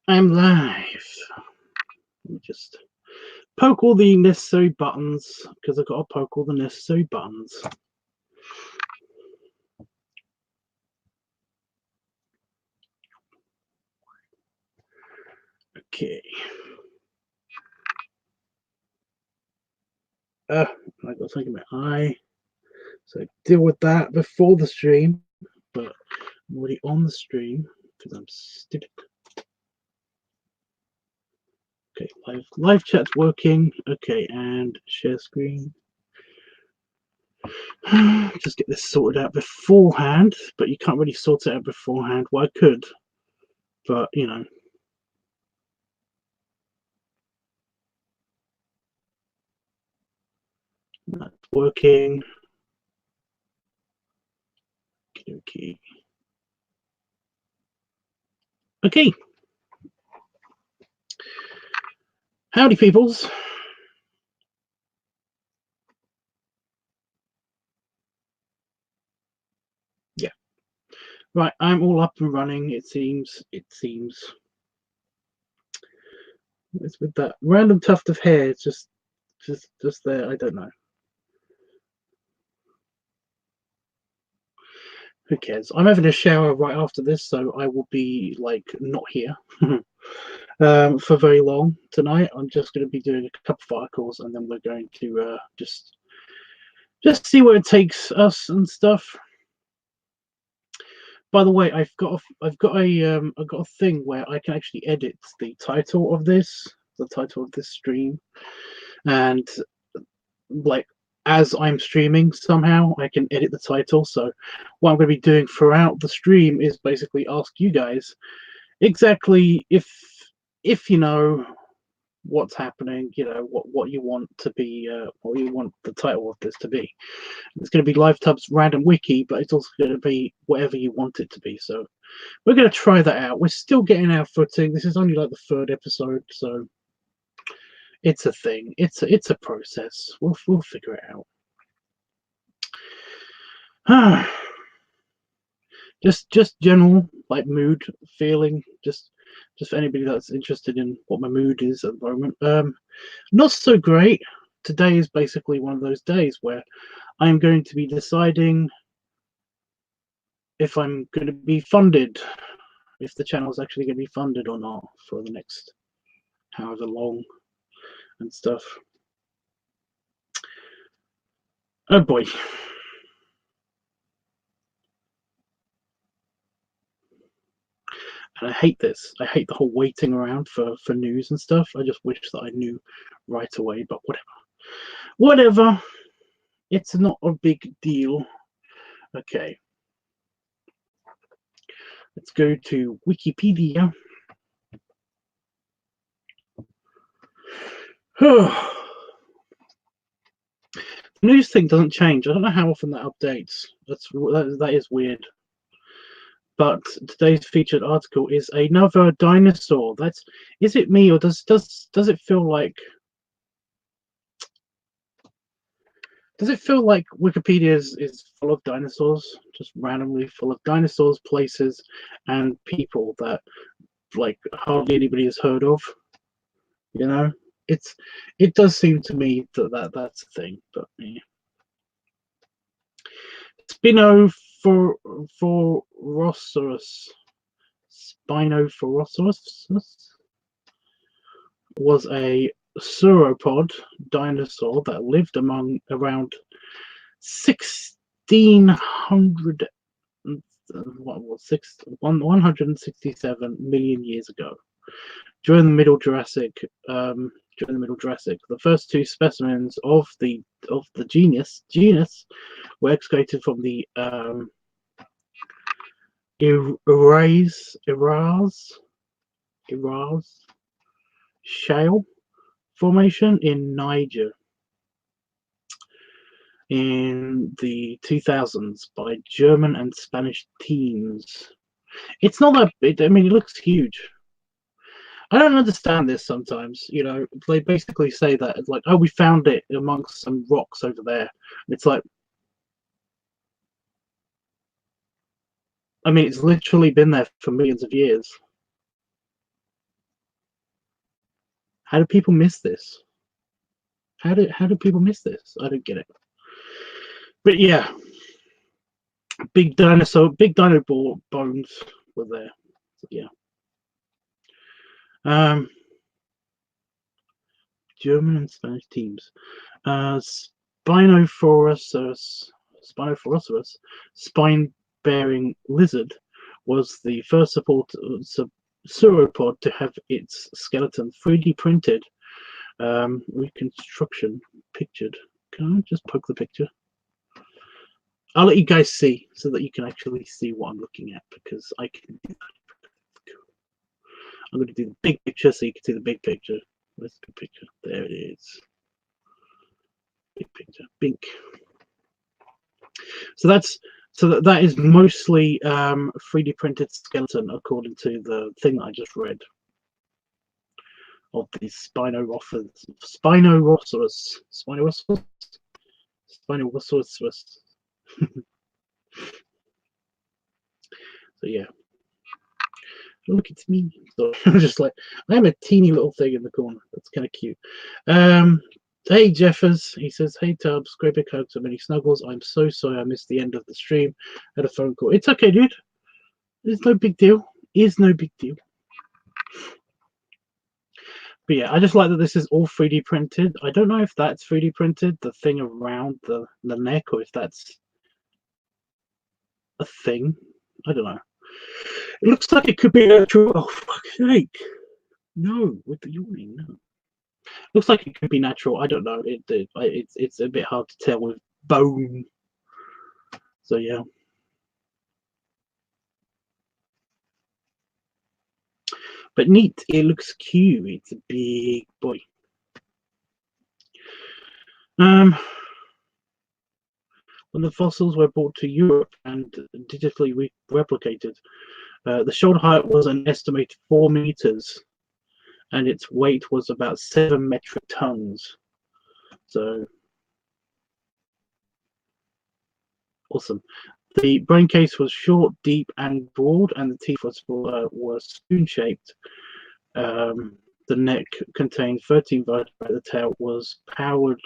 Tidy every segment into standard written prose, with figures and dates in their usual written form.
I'm live. Let me just poke all the necessary buttons, because I've got to poke all the necessary buttons. Okay. I got something in my eye, so deal with that before the stream. But I'm already on the stream because I'm stupid. Okay, live chat's working. Okay, and share screen. Just get this sorted out beforehand, but you can't really sort it out beforehand. Well, I could, but you know. That's working. Okay. Okay. Howdy, peoples. Yeah. Right, I'm all up and running. It seems. It's with that random tuft of hair. It's just there. I don't know. Who cares? I'm having a shower right after this, so I will be like not here for very long tonight. I'm just going to be doing a couple of articles, and then we're going to just see where it takes us and stuff. By the way, I've got a thing where I can actually edit the title of this stream, and like as I'm streaming somehow I can edit the title. So what I'm going to be doing throughout the stream is basically ask you guys exactly if you know what's happening, you know what you want to be, what you want the title of this to be. It's going to be LiveTUBBSrandomWiki, but it's also going to be whatever you want it to be. So we're going to try that out. We're still getting our footing. This is only like the third episode, so it's a thing. It's a process. We'll figure it out. just general like mood feeling. Just for anybody that's interested in what my mood is at the moment. Not so great. Today is basically one of those days where I'm going to be deciding if I'm going to be funded, if the channel is actually going to be funded or not for the next however long and stuff. Oh boy. And I hate this. I hate the whole waiting around for news and stuff. I just wish that I knew right away, but whatever. It's not a big deal. Okay. Let's go to Wikipedia. The news thing doesn't change. I don't know how often that updates. That is weird. But today's featured article is another dinosaur. Is it me, or does it feel like Wikipedia is full of dinosaurs, just randomly full of dinosaurs, places, and people that like hardly anybody has heard of? You know, it does seem to me that's a thing. But yeah. Spinosaurus was a sauropod dinosaur that lived around 1600 167 million years ago, during the Middle Jurassic. The first two specimens of the genus were excavated from the Eras shale formation in Niger in the 2000s by German and Spanish teams. It's not that big. I mean, it looks huge. I don't understand this sometimes. You know, they basically say that it's like, oh, we found it amongst some rocks over there. And it's like, I mean, it's literally been there for millions of years. How do people miss this? How do people miss this? I don't get it. But yeah, big dino bones were there. So, yeah. German and Spanish teams. Spinosaurus, spine-bearing lizard, was the first sauropod to have its skeleton 3D printed. Reconstruction pictured. Can I just poke the picture? I'll let you guys see so that you can actually see what I'm looking at, because I can do that. I'm going to do the big picture so you can see the big picture. Where's the big picture? There it is. Big picture. Bink. So that is mostly 3D printed skeleton, according to the thing that I just read, of the Spinosaurus. So yeah, look at me. So I'm just like, I have a teeny little thing in the corner. That's kind of cute. Hey Jeffers, he says, hey Tubbs, great big hugs and many snuggles. I'm so sorry I missed the end of the stream. Had a phone call. It's okay, dude. It's no big deal. It's no big deal. But yeah, I just like that this is all 3D printed. I don't know if that's 3D printed, the thing around the neck, or if that's a thing. I don't know. It looks like it could be natural. Oh, fuck's sake. No, with the yawning, no. Looks like it could be natural. I don't know. It's a bit hard to tell with bone. So yeah. But neat. It looks cute. It's a big boy. When the fossils were brought to Europe and digitally replicated, the shoulder height was an estimated 4 meters, and its weight was about 7 metric tons. So awesome. The brain case was short, deep, and broad, and the teeth were spoon-shaped. The neck contained 13 vertebrae. The tail was powered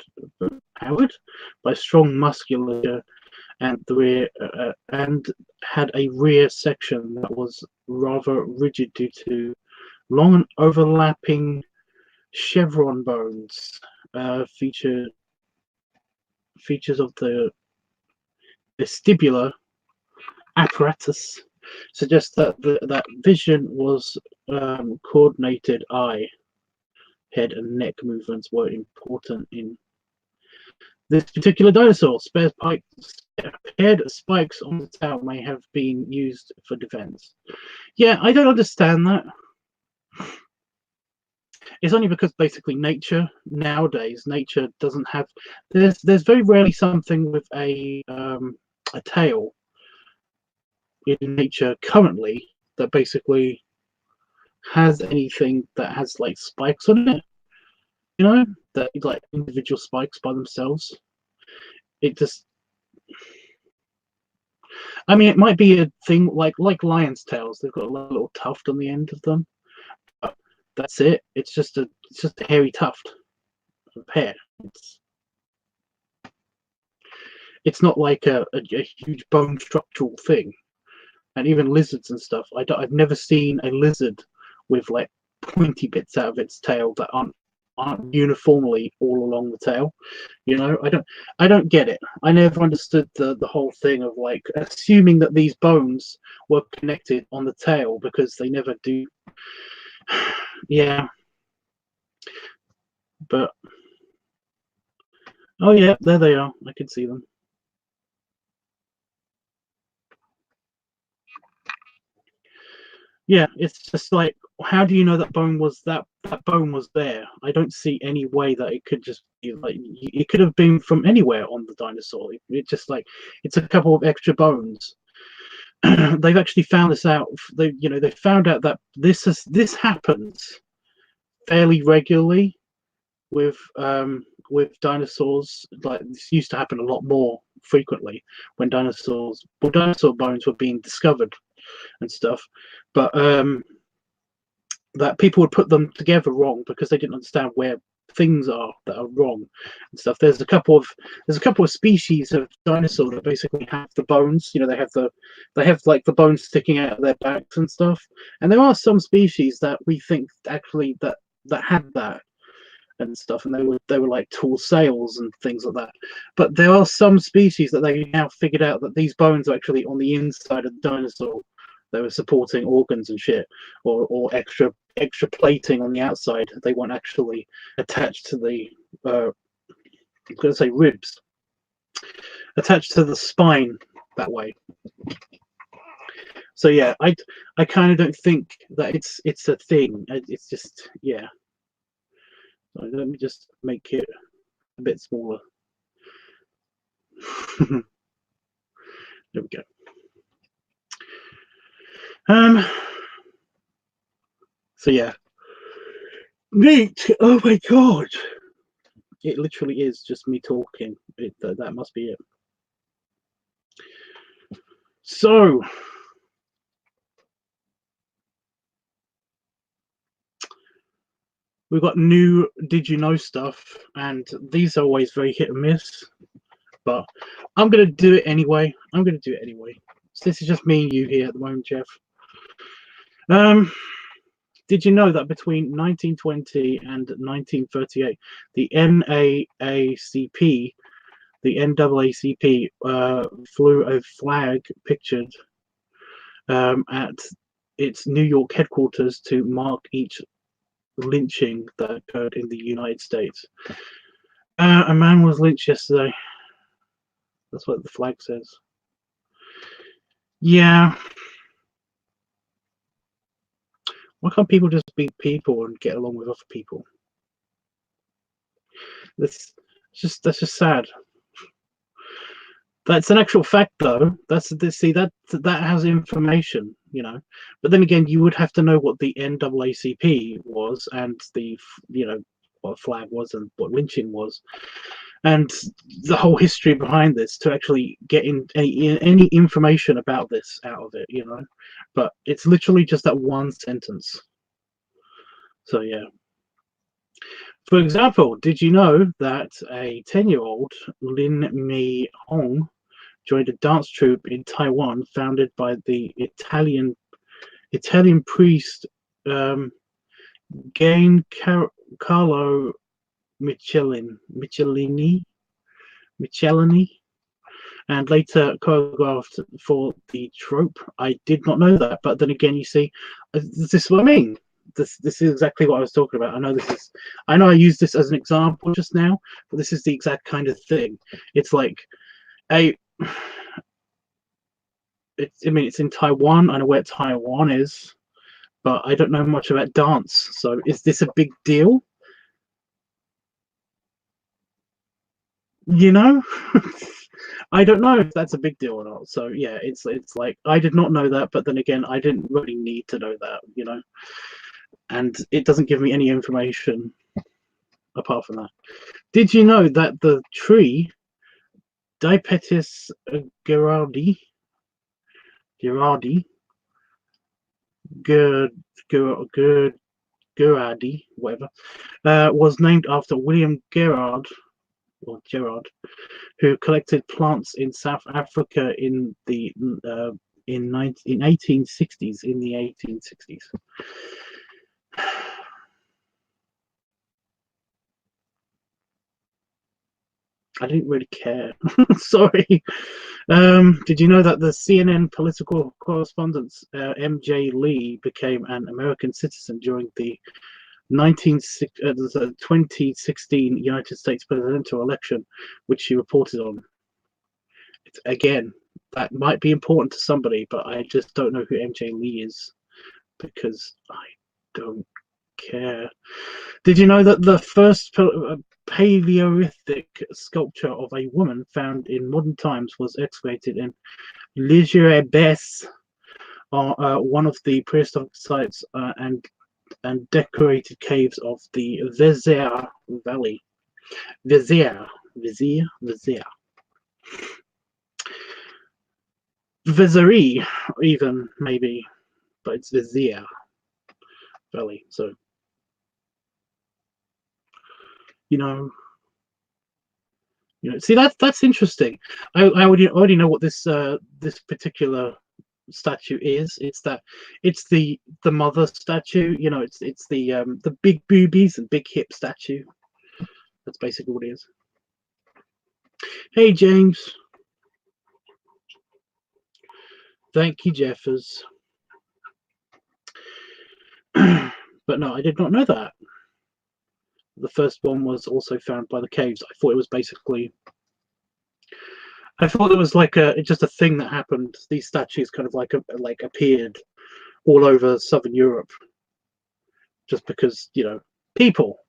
by strong musculature, and the rear and had a rear section that was rather rigid due to long and overlapping chevron bones. Features of the vestibular apparatus suggest that that vision was coordinated eye, head, and neck movements were important in this particular dinosaur. Paired spikes on the tail may have been used for defense. Yeah, I don't understand that. It's only because basically nature doesn't have. There's very rarely something with a tail in nature currently that basically has anything that has like spikes on it. You know, that like individual spikes by themselves. It just. I mean, it might be a thing like lion's tails. They've got a little tuft on the end of them. But that's it. It's just a hairy tuft of hair. It's not like a huge bone structural thing. And even lizards and stuff. I've never seen a lizard with like pointy bits out of its tail that aren't uniformly all along the tail. You know, I don't get it. I never understood the whole thing of like assuming that these bones were connected on the tail, because they never do. Yeah, but oh yeah, there they are. I can see them. Yeah, it's just like, how do you know that bone was that bone was there? I don't see any way that it could just be like, it could have been from anywhere on the dinosaur. It just like, it's a couple of extra bones. They've actually found this out. They found out that this happens fairly regularly with dinosaurs. Like, this used to happen a lot more frequently when dinosaur bones were being discovered and stuff, but that people would put them together wrong because they didn't understand where things are that are wrong and stuff. There's a couple of species of dinosaur that basically have the bones. You know, they have like the bones sticking out of their backs and stuff. And there are some species that we think actually that had that and stuff, and they were like tall sails and things like that. But there are some species that they now figured out that these bones are actually on the inside of the dinosaur. They were supporting organs and shit, or extra plating on the outside. They weren't actually attached to the I'm going to say ribs, attached to the spine that way. So yeah, I kind of don't think that it's a thing. It's just, yeah. So let me just make it a bit smaller. There we go. So yeah, neat. Oh my god, it literally is just me talking. That must be it. So we've got new did you know stuff, and these are always very hit and miss, but I'm gonna do it anyway. So this is just me and you here at the moment, Jeff. Did you know that between 1920 and 1938, the NAACP flew a flag pictured at its New York headquarters to mark each lynching that occurred in the United States? A man was lynched yesterday. That's what the flag says. Yeah. Why can't people just be people and get along with other people? That's just sad. That's an actual fact, though. See that has information, you know. But then again, you would have to know what the NAACP was, and the what flag was, and what lynching was, and the whole history behind this to actually get any information about this out of it, you know. But it's literally just that one sentence. So yeah. For example, did you know that a 10-year-old Lin Mi Hong joined a dance troupe in Taiwan founded by the Italian priest Carlo Michelini, and later choreographed for the troupe? I did not know that, but then again, you see, this is what I mean. This is exactly what I was talking about. I know I used this as an example just now, but this is the exact kind of thing. It's like it's in Taiwan. I know where Taiwan is, but I don't know much about dance. So is this a big deal? You know? I don't know if that's a big deal or not. So yeah, it's like I did not know that, but then again, I didn't really need to know that, you know. And it doesn't give me any information apart from that. Did you know that the tree Dipetis gerardi, whatever, was named after William Gerard, who collected plants in South Africa in the 1860s. In the 1860s. I didn't really care. Sorry. Did you know that the CNN political correspondent MJ Lee became an American citizen during the 2016 United States presidential election, which she reported on? Again, that might be important to somebody, but I just don't know who MJ Lee is because I don't care. Did you know that the first Paleolithic sculpture of a woman found in modern times was excavated in Ligerebès, one of the prehistoric sites and decorated caves of the Vézère Valley? Vézère. Vizier, even maybe, but it's Vizier Valley. So you know, see that's interesting. I already know what this particular statue is. It's the mother statue. It's the big boobies and big hip statue. That's basically what it is. Hey James, thank you Jeffers. But no, I did not know that. The first one was also found by the caves. I thought it was basically. I thought it was like just a thing that happened. These statues kind of like appeared all over southern Europe, just because people,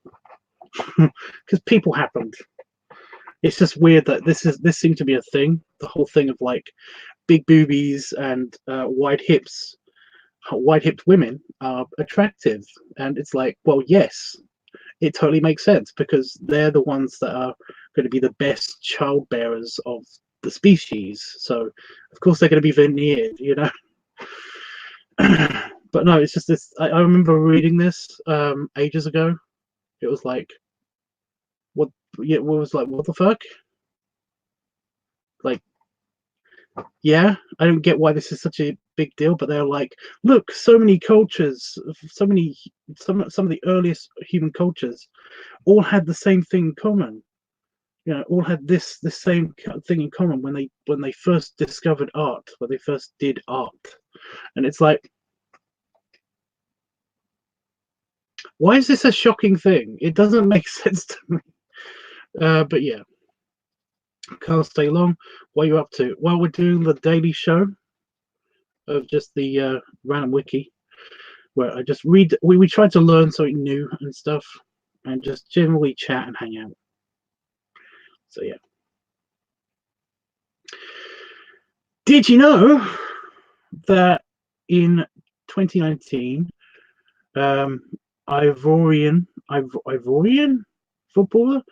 because people happened. It's just weird that this seemed to be a thing. The whole thing of like big boobies and wide hips. Wide hipped women are attractive, and it's like, well, yes, it totally makes sense because they're the ones that are going to be the best child bearers of the species. So of course they're going to be veneered, But no, it's just this. I remember reading this ages ago. It was like, what? Yeah, what was like, what the fuck? Like, yeah, I don't get why this is such a big deal, but they're like, look, so many cultures, some of the earliest human cultures all had the same thing in common. All had this same thing in common when they first discovered art, when they first did art. And it's like, why is this a shocking thing? It doesn't make sense to me. But yeah, can't stay long. What are you up to? Well, we're doing the daily show of just the random wiki, where I just read. We try to learn something new and stuff, and just generally chat and hang out. So yeah. Did you know that in 2019, Ivorian footballer,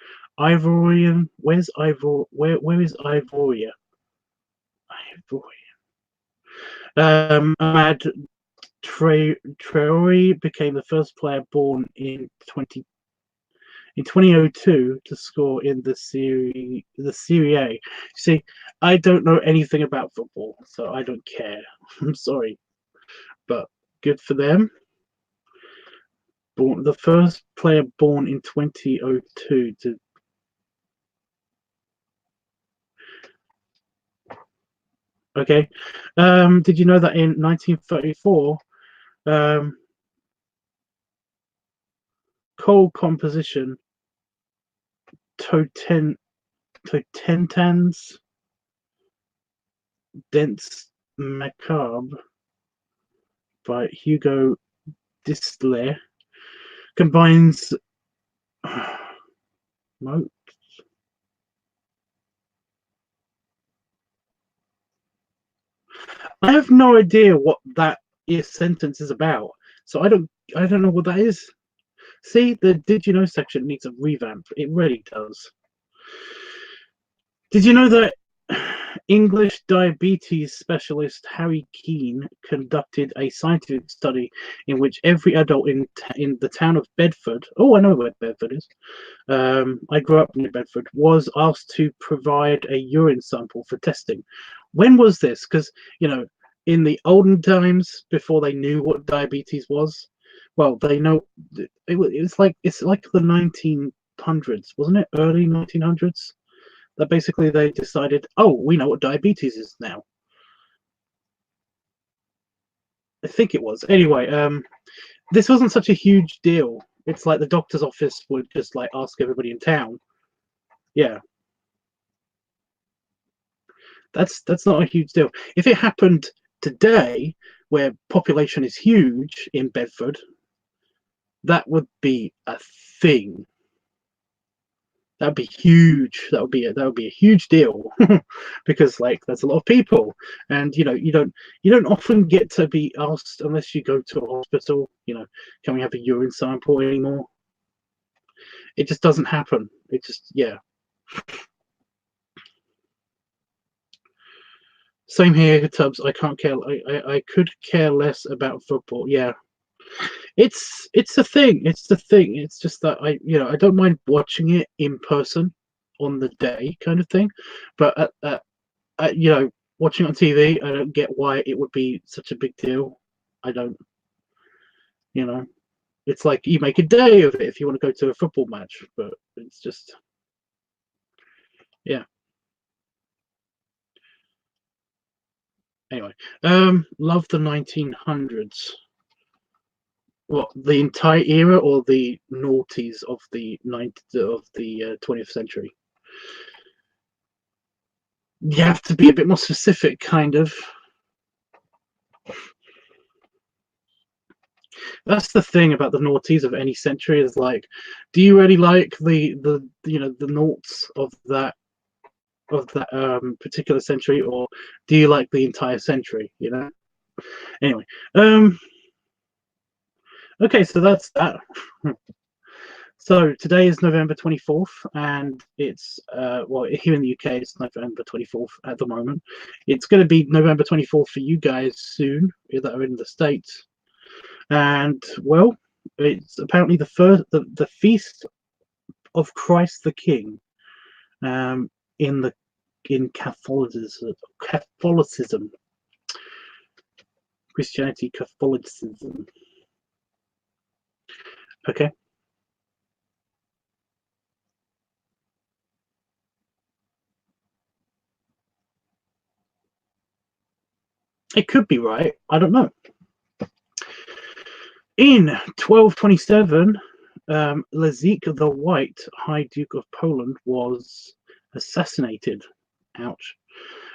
Ivorian. Where's Ivor? Where is Ivoria? Ahmad Traore became the first player born in 2002 to score in the Serie A. See, I don't know anything about football, so I don't care. I'm sorry, but good for them. The first player born in 2002 to. Okay. Did you know that in 1934, coal composition Totentans Dense Macabre by Hugo Distler combines moat. I have no idea what that sentence is about, so I don't know what that is. See, the did you know section needs a revamp. It really does. Did you know that English diabetes specialist Harry Keane conducted a scientific study in which every adult in the town of Bedford, I know where Bedford is, I grew up near Bedford, was asked to provide a urine sample for testing. When was this? Because, in the olden times, before they knew what diabetes was, well, they know it's like the 1900s, wasn't it? Early 1900s. That basically they decided, we know what diabetes is now. I think it was. Anyway, this wasn't such a huge deal. It's like the doctor's office would just like ask everybody in town. Yeah. That's not a huge deal. If it happened today, where population is huge in Bedford, that would be a thing. That'd be huge. That would be a huge deal because like there's a lot of people, and you don't often get to be asked unless you go to a hospital. Can we have a urine sample anymore? It just doesn't happen. It just Same here, Tubbs. I can't care. I could care less about football. Yeah, it's a thing. It's the thing. It's just that I don't mind watching it in person on the day, kind of thing. But watching it on TV, I don't get why it would be such a big deal. I don't. You know, it's like you make a day of it if you want to go to a football match, but it's just, yeah. Anyway, love the 1900s. What, the entire era or the noughties of the 20th century? You have to be a bit more specific, kind of. That's the thing about the noughties of any century is like, do you really like the noughts of that particular century, or do you like the entire century? Anyway, okay, so that's that. So today is November 24th, and it's here in the UK it's November 24th at the moment. It's going to be November 24th for you guys soon that are in the States. And well, it's apparently the feast of Christ the King, in Catholicism, Christianity, Catholicism. Okay. It could be right. I don't know. In 1227, Lezik the White, High Duke of Poland, was assassinated. Ouch.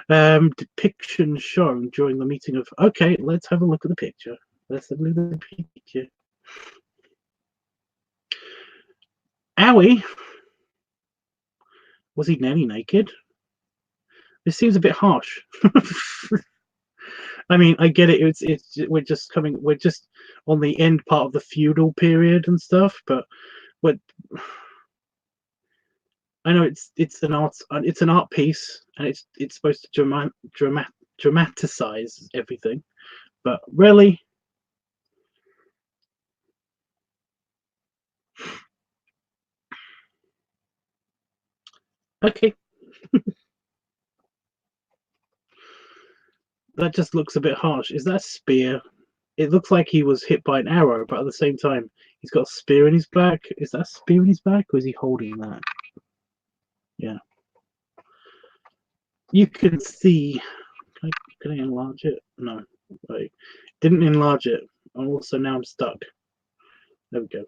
Depiction shown during the meeting of. Okay, let's have a look at the picture. Let's have a look at the picture. Owie. Was he nearly naked? This seems a bit harsh. I mean, I get it. We're just on the end part of the feudal period and stuff, but I know it's an art piece, and it's supposed to dramatize everything, but really, okay. That just looks a bit harsh. Is that a spear? It looks like he was hit by an arrow, but at the same time, he's got a spear in his back. Is that a spear in his back, or is he holding that? Yeah. You can see. Can I enlarge it? No. Wait. Didn't enlarge it. Also, now I'm stuck. There we go.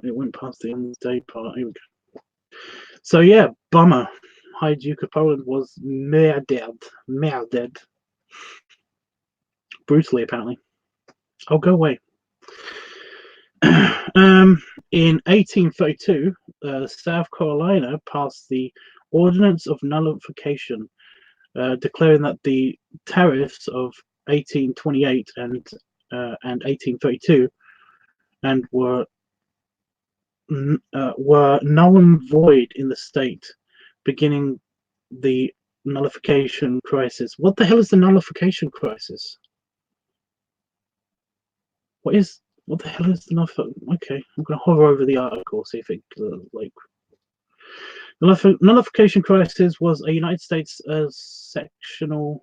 It went past the end of the day part. Here we go. So yeah, bummer. High Duke of Poland was murdered. Brutally, apparently. Oh, go away. In 1832, South Carolina passed the Ordinance of Nullification, declaring that the tariffs of 1828 and 1832 and were null and void in the state, beginning the nullification crisis. What the hell is the nullification crisis? What the hell is the nullification? Okay, I'm going to hover over the article, see if it the nullification crisis was a United States sectional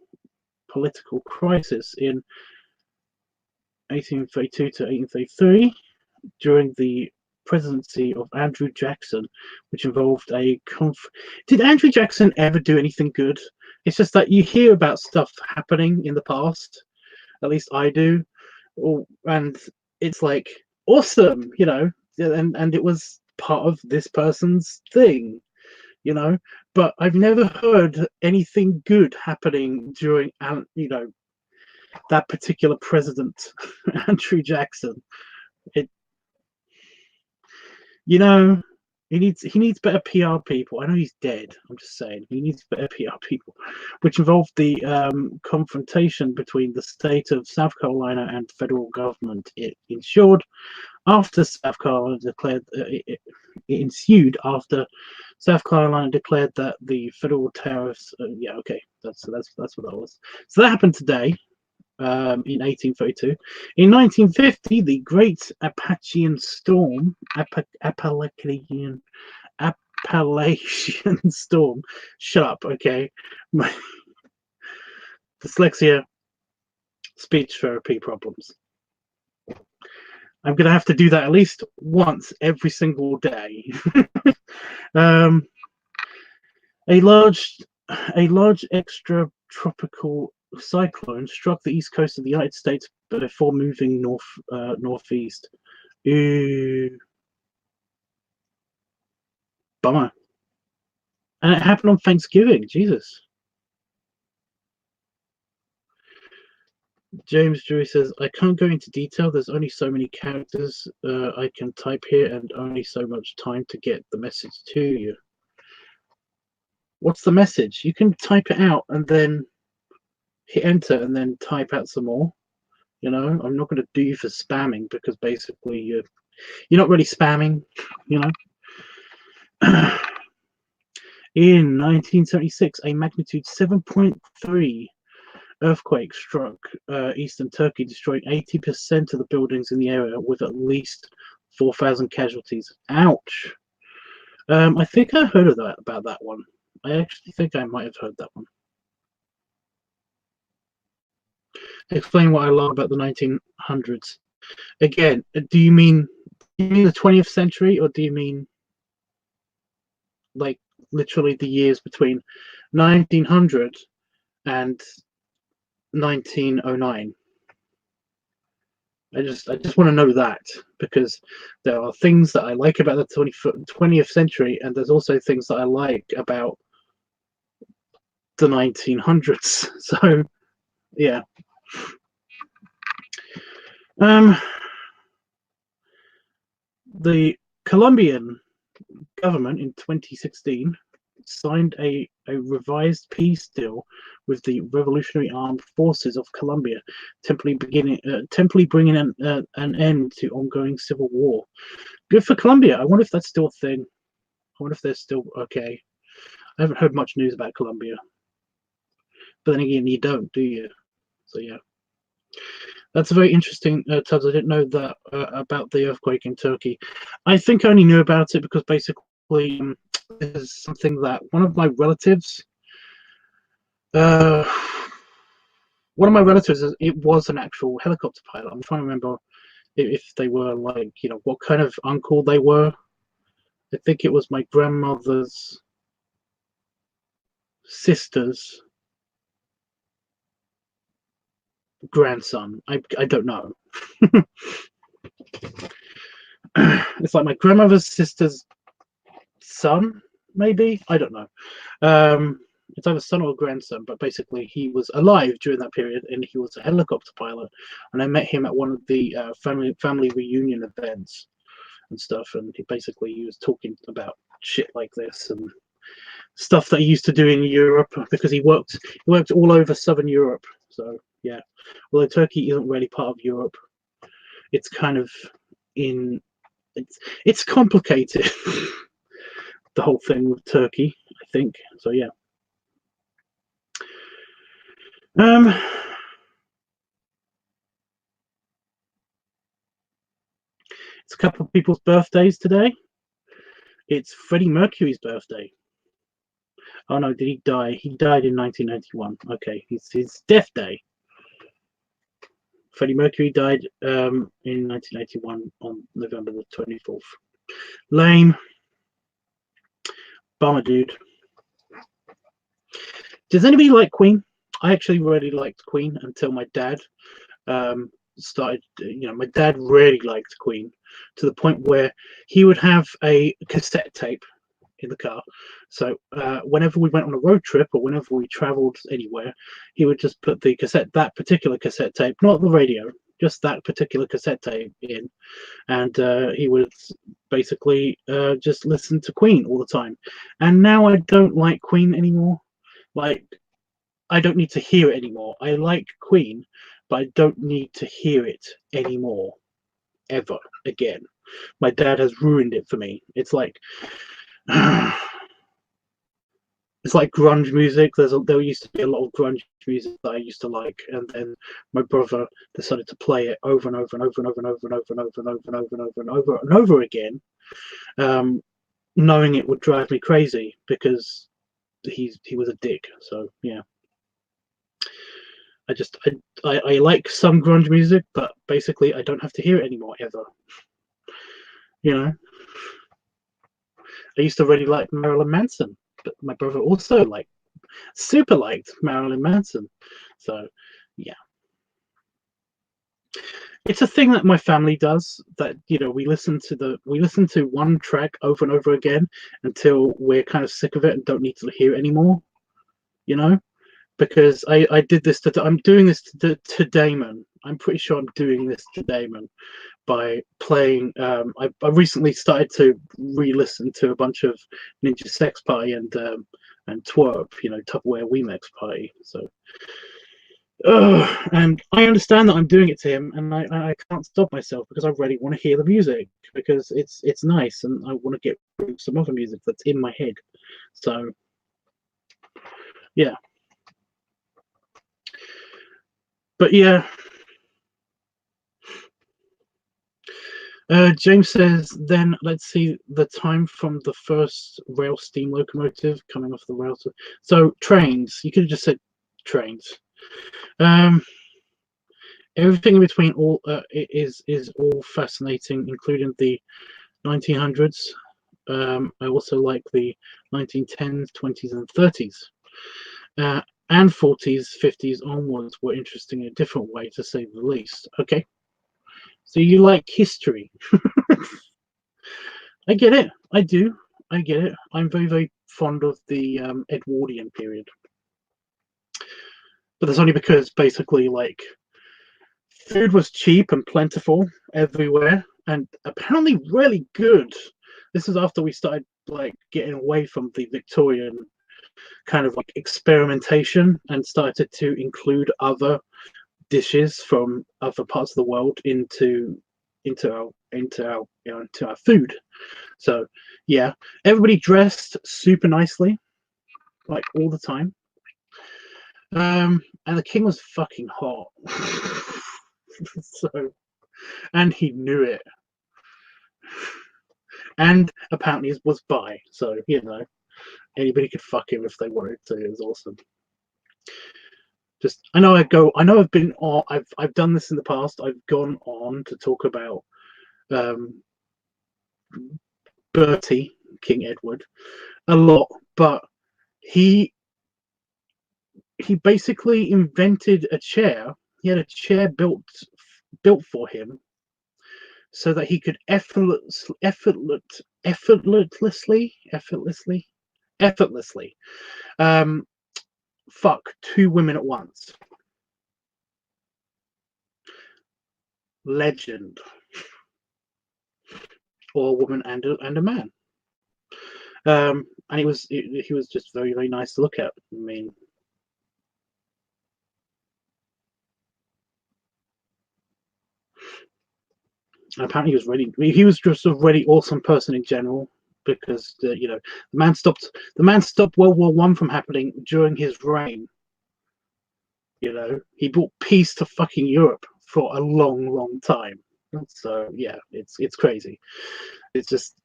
political crisis in 1832 to 1833 during the presidency of Andrew Jackson, which involved Did Andrew Jackson ever do anything good? It's just that you hear about stuff happening in the past, at least I do, and it's like awesome, and it was part of this person's thing, but I've never heard anything good happening during that particular president, Andrew Jackson. He needs better PR people. I know he's dead. I'm just saying he needs better PR people, which involved the confrontation between the state of South Carolina and federal government. It ensured after South Carolina declared it ensued after South Carolina declared that the federal tariffs. Yeah, okay, that's what that was. So that happened today. In 1832. In 1950, the Great Appalachian Storm, Appalachian Storm. Shut up, okay? My dyslexia, speech therapy problems. I'm going to have to do that at least once every single day. A large extratropical cyclone struck the east coast of the United States before moving northeast. Ooh, bummer. And it happened on Thanksgiving. Jesus. James Drury says, I can't go into detail. There's only so many characters I can type here and only so much time to get the message to you. What's the message? You can type it out and then hit enter and then type out some more. You know, I'm not going to do you for spamming because basically you're not really spamming, you know. In 1976, a magnitude 7.3 earthquake struck eastern Turkey, destroying 80% of the buildings in the area with at least 4,000 casualties. Ouch. I think I heard about that one. I actually think I might have heard that one. Explain what I love about the 1900s. Again, do you mean the 20th century, or do you mean like literally the years between 1900 and 1909? I just want to know that, because there are things that I like about the 20th century, and there's also things that I like about the 1900s. So, yeah. The Colombian government in 2016 signed a revised peace deal with the Revolutionary Armed Forces of Colombia, temporarily bringing an end to ongoing civil war. Good for Colombia. I wonder if that's still a thing. I wonder if they're still okay. I haven't heard much news about Colombia, but then again, you don't, do you? So yeah. That's a very interesting, Tubbs. I didn't know that about the earthquake in Turkey. I think I only knew about it because basically this is something that one of my relatives, it was an actual helicopter pilot. I'm trying to remember if they were like, you know, what kind of uncle they were. I think it was my grandmother's sister's grandson. I don't know. It's like my grandmother's sister's son, maybe. I don't know. It's either son or grandson, but basically he was alive during that period, and he was a helicopter pilot. And I met him at one of the family reunion events and stuff, and he was talking about shit like this and stuff that he used to do in Europe, because he worked all over southern Europe. So yeah, although Turkey isn't really part of Europe, it's kind of it's complicated. The whole thing with Turkey, I think. So yeah. It's a couple of people's birthdays today. It's Freddie Mercury's birthday. Oh no, did he die? He died in 1991. Okay, it's his death day. Freddie Mercury died in 1981 on November the 24th. Lame. Bummer, dude. Does anybody like Queen? I actually really liked Queen until my dad started. You know, my dad really liked Queen to the point where he would have a cassette tape in the car. So whenever we went on a road trip or whenever we traveled anywhere, he would just put that particular cassette tape, not the radio, just that particular cassette tape in, and he would basically just listen to Queen all the time. And now I don't like Queen anymore. Like, I don't need to hear it anymore. I like Queen, but I don't need to hear it anymore, ever again. My dad has ruined it for me. It's like it's like grunge music. There used to be a lot of grunge music that I used to like, and then my brother decided to play it over and over and over and over and over and over and over and over and over and over and over and over again, knowing it would drive me crazy because he was a dick. So yeah, I like some grunge music, but basically I don't have to hear it anymore ever. You know, I used to really like Marilyn Manson, but my brother also super liked Marilyn Manson. So yeah, it's a thing that my family does, that we listen to one track over and over again until we're kind of sick of it and don't need to hear it anymore, because I did this I'm doing this to Damon. I'm pretty sure I'm doing this to Damon by playing. I recently started to re-listen to a bunch of Ninja Sex Party and Twerp, Tupperware Wemex Party. So, and I understand that I'm doing it to him, and I can't stop myself because I really want to hear the music because it's nice, and I want to get some other music that's in my head. So, yeah. But yeah. James says, then let's see the time from the first rail steam locomotive coming off the rails. So trains, you could have just said trains. Everything in between all is all fascinating, including the 1900s. I also like the 1910s, 20s, and 30s. And 40s, 50s onwards were interesting in a different way, to say the least. Okay. So you like history. I get it. I do. I get it. I'm very, very fond of the Edwardian period. But that's only because basically, food was cheap and plentiful everywhere, and apparently really good. This is after we started, getting away from the Victorian kind of experimentation and started to include other dishes from other parts of the world into our food. So yeah, everybody dressed super nicely, all the time. And the king was fucking hot. So, and he knew it. And apparently it was bi, so anybody could fuck him if they wanted to. It was awesome. I know I've been on, I've done this in the past. I've gone on to talk about Bertie, King Edward, a lot, but he basically invented a chair. He had a chair built for him so that he could effortlessly fuck two women at once. Legend. Or a woman and a man. And he was just very, very nice to look at. I mean, apparently he was just a really awesome person in general, because the man stopped World War I from happening during his reign. He brought peace to fucking Europe for a long, long time. So yeah, it's crazy. It's just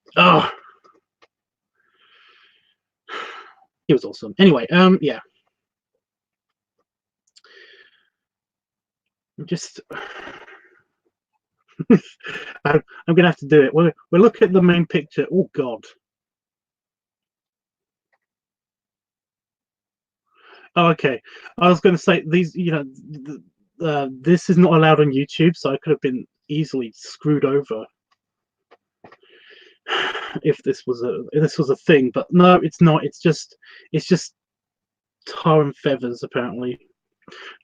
he was awesome. Anyway, yeah. Just I'm gonna have to do it. We'll look at the main picture. Oh God. Oh, okay. I was going to say these. This is not allowed on YouTube, so I could have been easily screwed over if this was a thing. But no, it's not. It's just tar and feathers, apparently.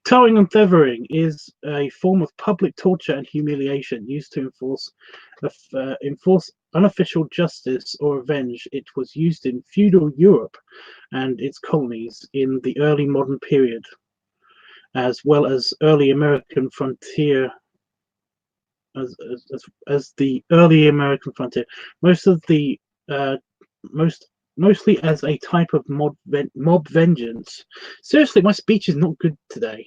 Tarring and feathering is a form of public torture and humiliation used to enforce unofficial justice or revenge. It was used in feudal Europe and its colonies in the early modern period, as well as early American frontier as the early American frontier. Most of the mostly as a type of mob vengeance. Seriously, my speech is not good today.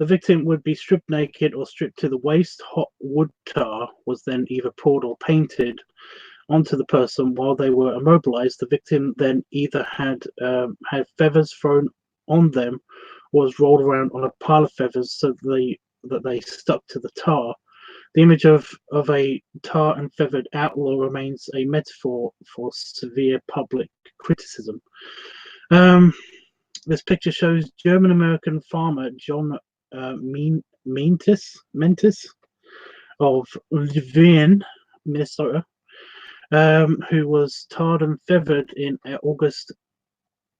The victim would be stripped naked or stripped to the waist. Hot wood tar was then either poured or painted onto the person while they were immobilized. The victim then either had feathers thrown on them or was rolled around on a pile of feathers so that they stuck to the tar. The image of a tar and feathered outlaw remains a metaphor for severe public criticism. This picture shows German-American farmer John Mentis of Levine, Minnesota, who was tarred and feathered in August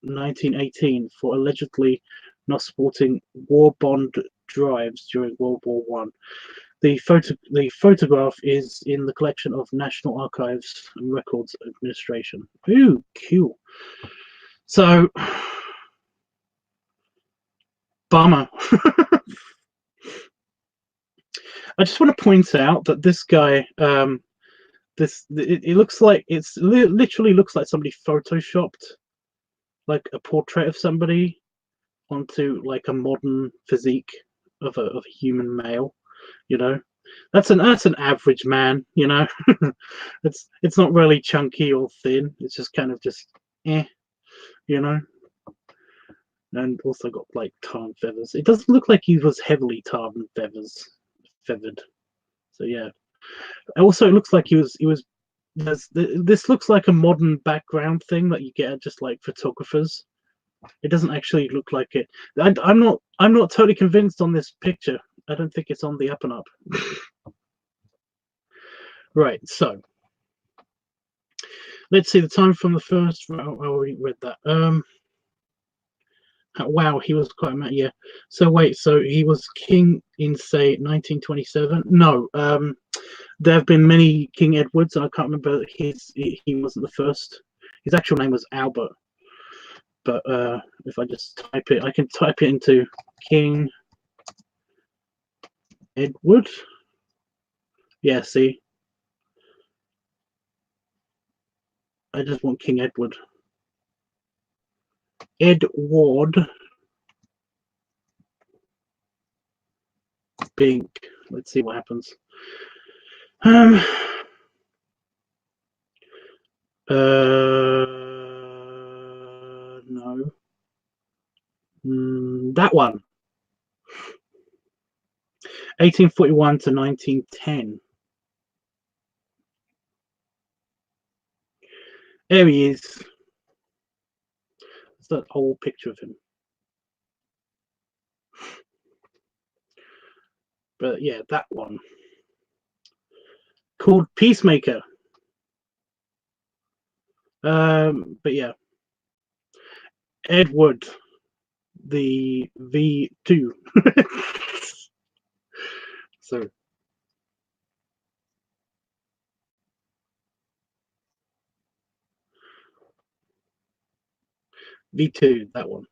1918 for allegedly not supporting war bond drives during World War One. The photograph is in the collection of National Archives and Records Administration. Ooh, cool. So, bummer. I just want to point out that this guy, it looks like literally looks like somebody photoshopped like a portrait of somebody onto like a modern physique of a human male. You know, that's an average man. You know, it's not really chunky or thin. It's just kind of just you know. And also got like tar and feathers. It doesn't look like he was heavily tarred and feathered. So yeah. Also, it looks like he was. This looks like a modern background thing that you get at just like photographers. It doesn't actually look like it. I'm not totally convinced on this picture. I don't think it's on the up and up. Right, so let's see the time from the first. Oh, we read that. Wow, he was quite a yeah. So wait, so he was king in say 1927? No, there have been many King Edwards, and I can't remember he wasn't the first. His actual name was Albert. But if I just type it, I can type it into King Edward. Yeah, see, I just want King Edward. Edward Bink. Let's see what happens. No. That one. 1841 to 1910. There he is. It's that old picture of him. But yeah, that one. Called Peacemaker. But yeah. Edward the V2. So V2, that one.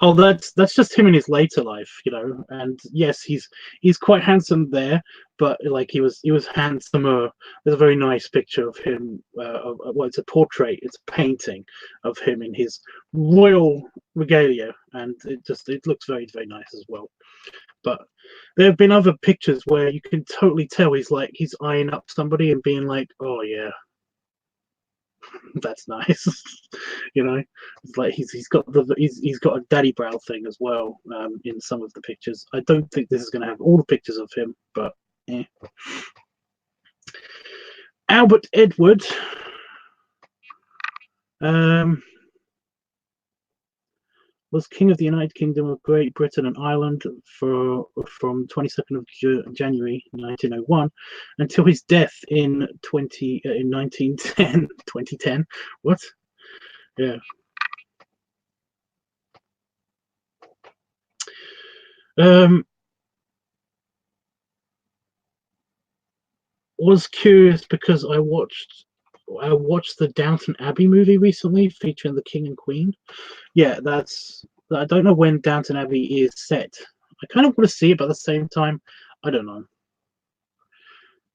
Oh, that's just him in his later life, you know. And yes, he's quite handsome there, but like he was handsomer. There's a very nice picture of him. Well, it's a portrait, it's a painting of him in his royal regalia, and it looks very nice as well. But there have been other pictures where you can totally tell he's eyeing up somebody and being like, oh yeah, that's nice. You know, it's like he's got a daddy brow thing as well in some of the pictures. I don't think this is going to have all the pictures of him, but yeah. Albert Edward was king of the United Kingdom of Great Britain and Ireland from 22nd of January 1901 until his death in 1910. 2010. What? Yeah. Was curious because I watched I watched the Downton Abbey movie recently featuring the King and Queen. Yeah, I don't know when Downton Abbey is set. I kind of want to see it, but at the same time, I don't know.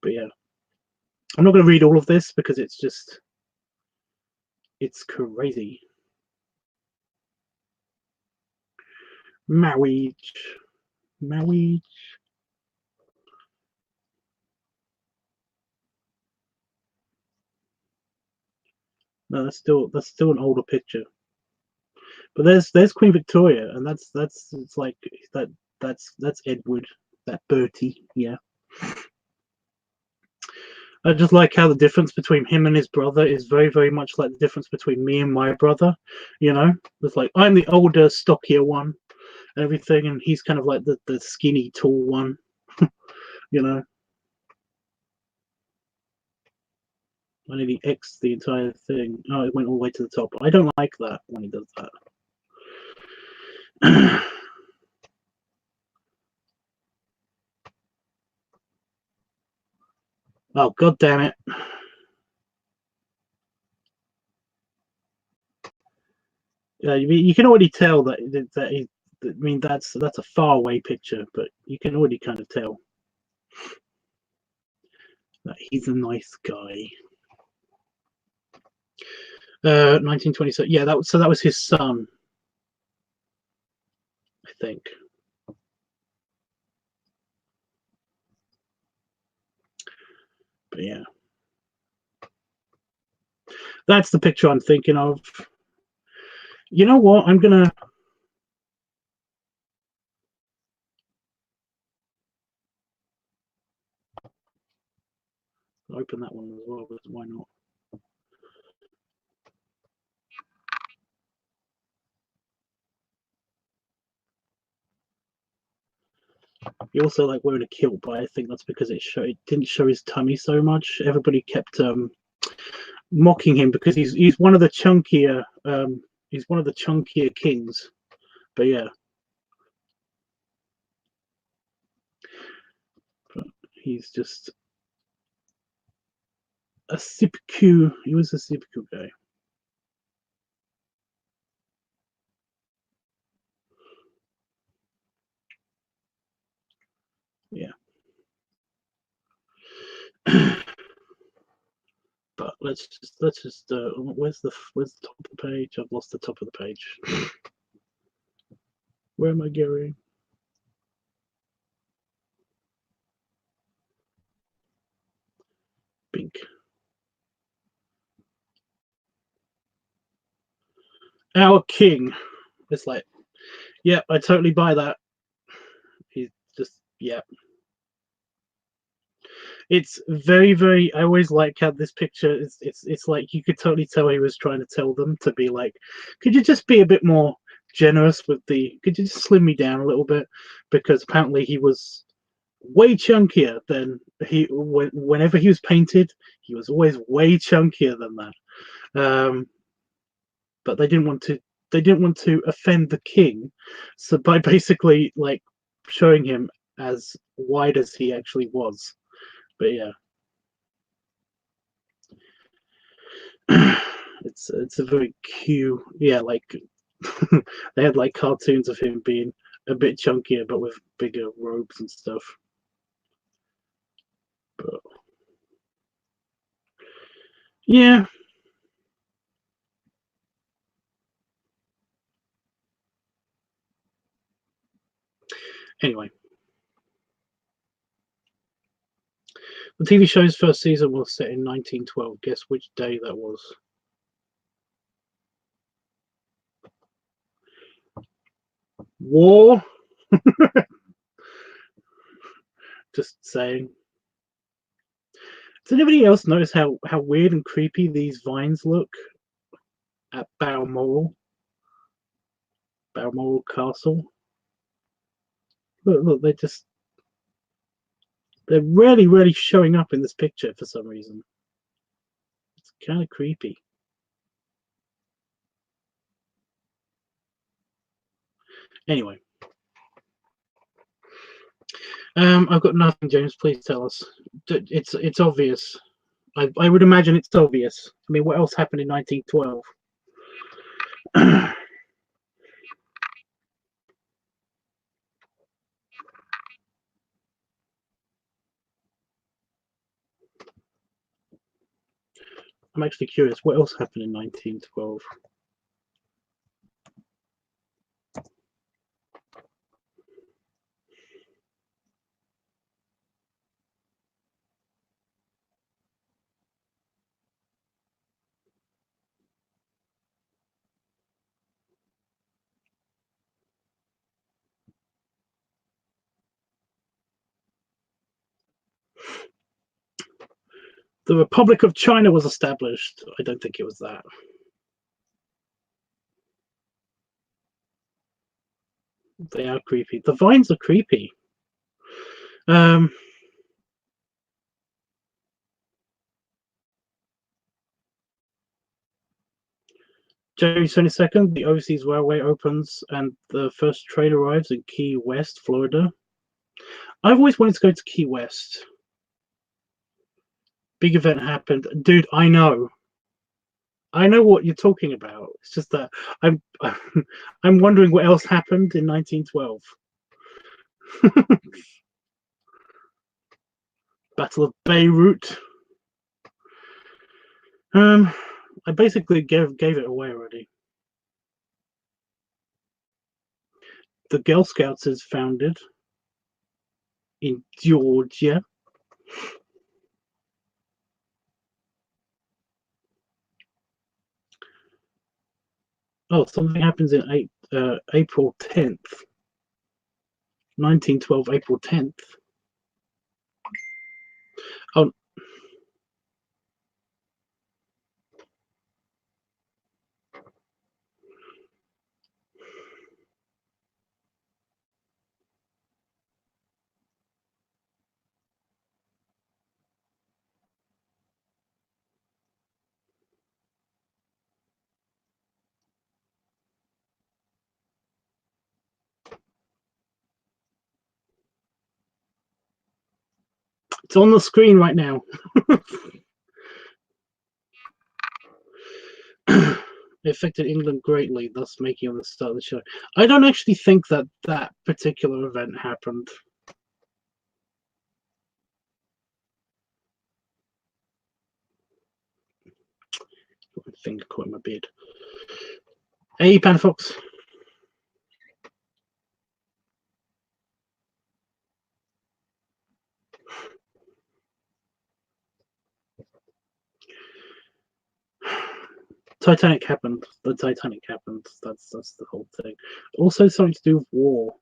But yeah, I'm not going to read all of this because it's crazy. Marriage. No, that's still an older picture. But there's Queen Victoria, and that's it's like that's Edward, that Bertie, yeah. I just like how the difference between him and his brother is very, very much like the difference between me and my brother. It's like I'm the older, stockier one, and everything, and he's kind of like the skinny, tall one. you know. I nearly X the entire thing. Oh, it went all the way to the top. I don't like that when he does that. Oh, god damn it. You can already tell that's a far away picture, but you can already kind of tell that he's a nice guy. 1927. Yeah, that was his son, I think. But yeah, that's the picture I'm thinking of. You know what? I'm gonna open that one as well, but why not? He also like wearing a kilt, but I think that's because it didn't show his tummy so much. Everybody kept mocking him because he's one of the chunkier kings. But yeah, but he's just a Sipku. He was a Sipku guy. Yeah. But let's just where's the top of the page? I've lost the top of the page. Where am I going? Bink. Our king. It's like, yeah, I totally buy that. He's just, yeah. It's very, very. I always like how this picture is. It's like you could totally tell he was trying to tell them to be like, could you just be a bit more generous with the? Could you just slim me down a little bit? Because apparently he was way chunkier than whenever he was painted, he was always way chunkier than that. But they didn't want to offend the king, so by basically like showing him as wide as he actually was. But yeah. It's a very cute, yeah, like they had like cartoons of him being a bit chunkier but with bigger robes and stuff. But yeah. Anyway, the TV show's first season was set in 1912. Guess which day that was? War. Just saying. Does anybody else notice how weird and creepy these vines look at Balmoral Castle? Look, they're really showing up in this picture for some reason. It's kind of creepy. Anyway, I've got nothing, James. Please tell us. It's obvious. I would imagine it's obvious. I mean, what else happened in 1912? I'm actually curious. What else happened in 1912? The Republic of China was established. I don't think it was that. They are creepy. The vines are creepy. Um, January 22nd, the overseas railway opens and the first train arrives in Key West, Florida. I've always wanted to go to Key West. Big event happened. Dude, I know. I know what you're talking about. It's just that I'm I'm wondering what else happened in 1912. Battle of Beirut. I basically gave it away already. The Girl Scouts is founded in Georgia. Oh, something happens in April 10th. 1912, April 10th. Oh, it's on the screen right now. It affected England greatly, thus making it the start of the show. I don't actually think that that particular event happened. My finger caught in my beard. Hey, Panafox. Titanic happened. The Titanic happened. That's the whole thing. Also, something to do with war.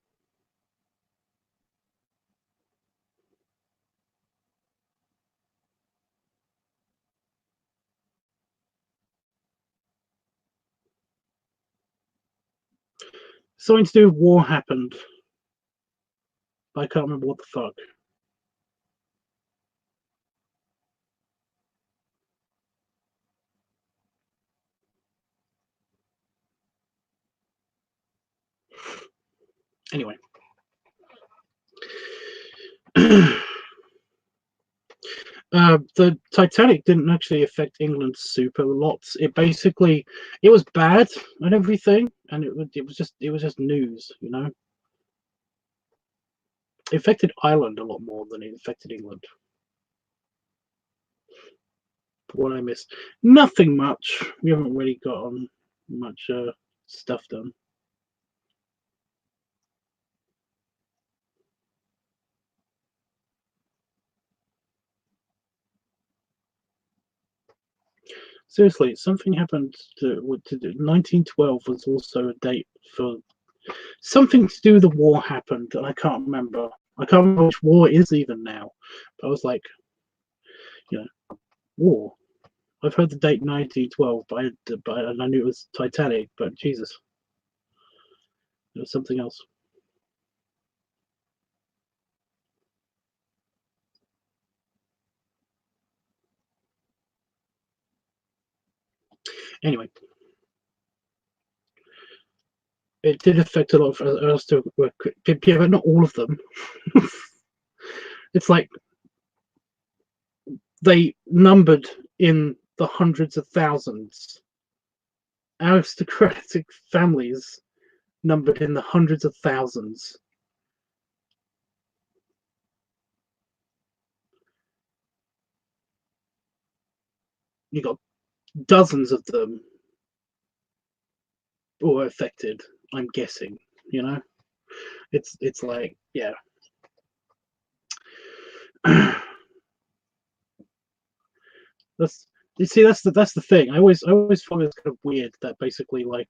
Something to do with war happened. But I can't remember what the fuck. Anyway. The Titanic didn't actually affect England super lots. It basically, it was bad and everything, and it was just news, you know. It affected Ireland a lot more than it affected England. What I missed, nothing much. We haven't really got on much stuff done. Seriously, something happened to 1912 was also a date for something to do with the war happened, and I can't remember. I can't remember which war it is even now. But I was like, you know, war. I've heard the date 1912, but I knew it was Titanic. But Jesus, it was something else. Anyway, it did affect a lot of us to work, yeah, but not all of them. It's like they numbered in the hundreds of thousands. Aristocratic families numbered in the hundreds of thousands. You got dozens of them were affected. I'm guessing. You know, it's like, yeah. That's, you see, that's the thing. I always find it's kind of weird that basically like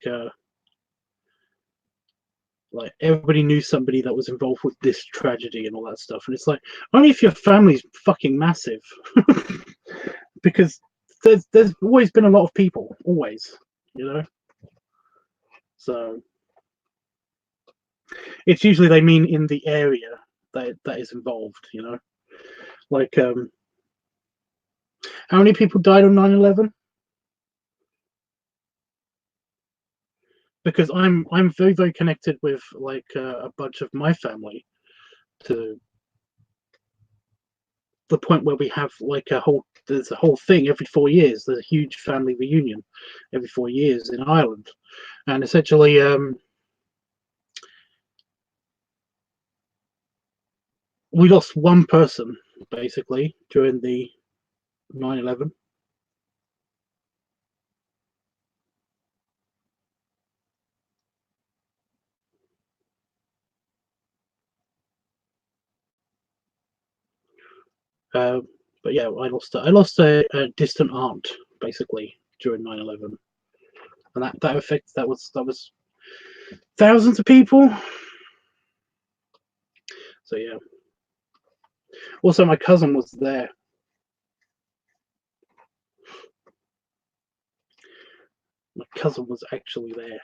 everybody knew somebody that was involved with this tragedy and all that stuff, and it's like only if your family's fucking massive, because there's always been a lot of people, always, you know. So it's usually they mean in the area that is involved, you know. Like how many people died on 9/11? Because I'm very very connected with like a bunch of my family to the point where we have like there's a whole thing every 4 years. There's a huge family reunion every 4 years in Ireland, and essentially we lost one person basically during the 9/11. Uh, but yeah, I lost a distant aunt basically during 9/11, and that was thousands of people. So yeah. Also, my cousin was there. My cousin was actually there.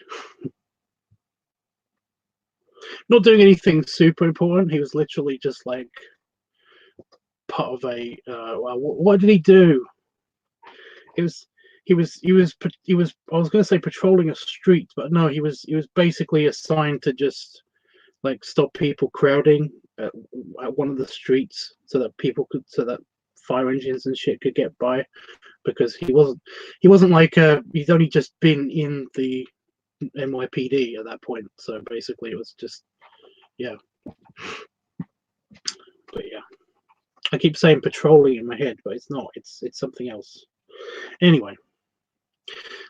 Not doing anything super important. He was literally just like part of a. Well, what did he do? It was he was. I was going to say patrolling a street, but no, he was basically assigned to just like stop people crowding at one of the streets so that so that fire engines and shit could get by, because he wasn't like he's only just been in the NYPD at that point, so basically it was just, yeah. But yeah, I keep saying patrolling in my head, but it's not. It's something else. Anyway,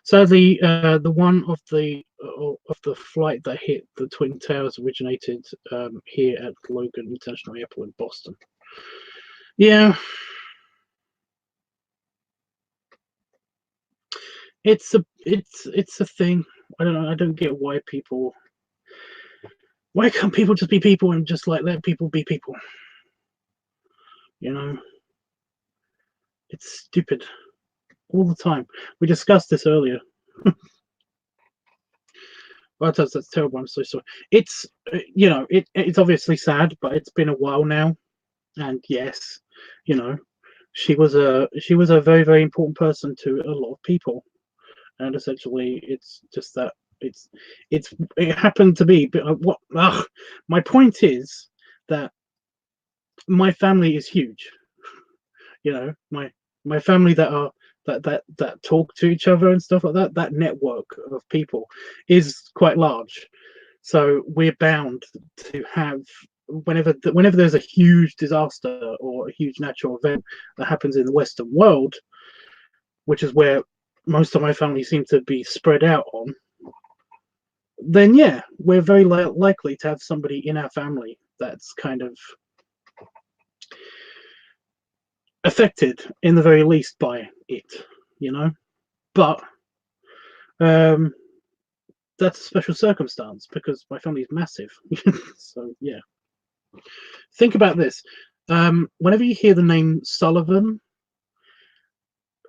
so the one of the flight that hit the Twin Towers originated here at Logan International Airport in Boston. Yeah, it's a thing. I don't know. I don't get why people. Why can't people just be people and just like let people be people? You know, it's stupid all the time. We discussed this earlier. Well, that's terrible. I'm so sorry. It's it's obviously sad, but it's been a while now, and yes, you know, she was a very very important person to a lot of people, and essentially it's just that it happened to be. But my point is that my family is huge. You know, my family that talk to each other and stuff like that. That network of people is quite large, so we're bound to have whenever there's a huge disaster or a huge natural event that happens in the Western world, which is where most of my family seem to be spread out on, then yeah, we're very likely to have somebody in our family that's kind of affected in the very least by it, you know. But um, that's a special circumstance because my family is massive. So yeah, think about this. Whenever you hear the name Sullivan,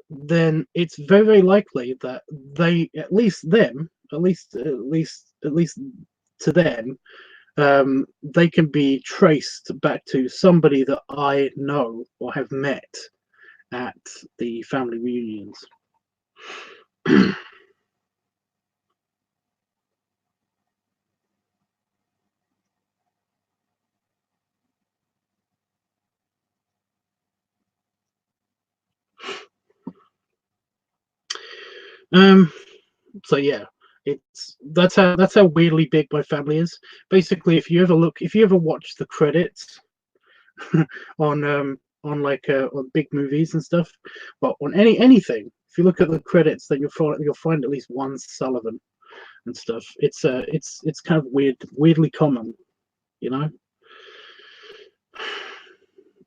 then it's very very likely that they, at least them, at least to them, they can be traced back to somebody that I know or have met at the family reunions. So yeah, that's how weirdly big my family is. Basically, if you ever watch the credits on like on big movies and stuff, but on anything, if you look at the credits, then you'll find at least one Sullivan and stuff. It's kind of weirdly common, you know.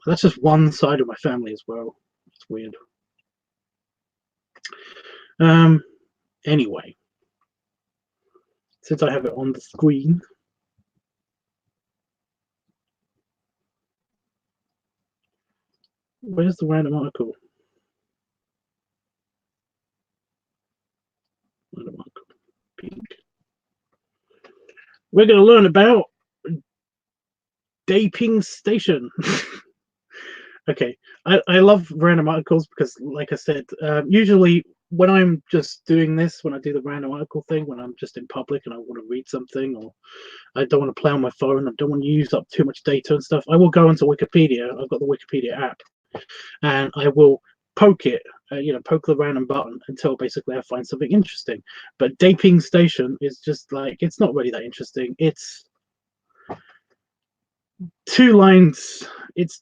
That's just one side of my family as well. It's weird. Um. Anyway, since I have it on the screen, where's the random article? Random article. Pink. We're going to learn about Daping Station. Okay, I love random articles because, like I said, usually when I'm just doing this, when I do the random article thing, when I'm just in public and I want to read something, or I don't want to play on my phone, I don't want to use up too much data and stuff, I will go into Wikipedia. I've got the Wikipedia app, and I will poke it, poke the random button until basically I find something interesting. But Daping Station is just like, it's not really that interesting. It's 2 lines. It's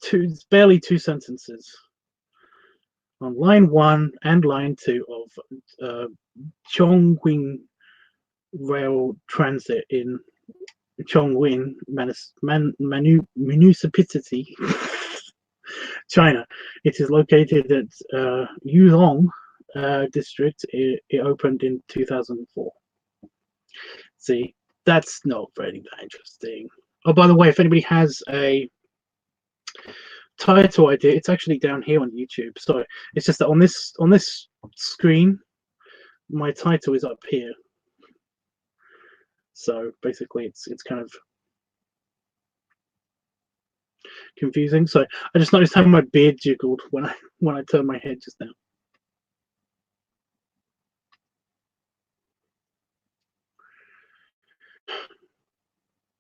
barely 2 sentences on line 1 and line 2 of Chongqing Rail Transit in Chongqing Municipality, China. It is located at Yulong District. It opened in 2004. See, that's not really that interesting. Oh, by the way, if anybody has a title idea, it's actually down here on YouTube. So it's just that on this screen, my title is up here. So basically, it's kind of confusing. So I just noticed how my beard jiggled when I turned my head just now.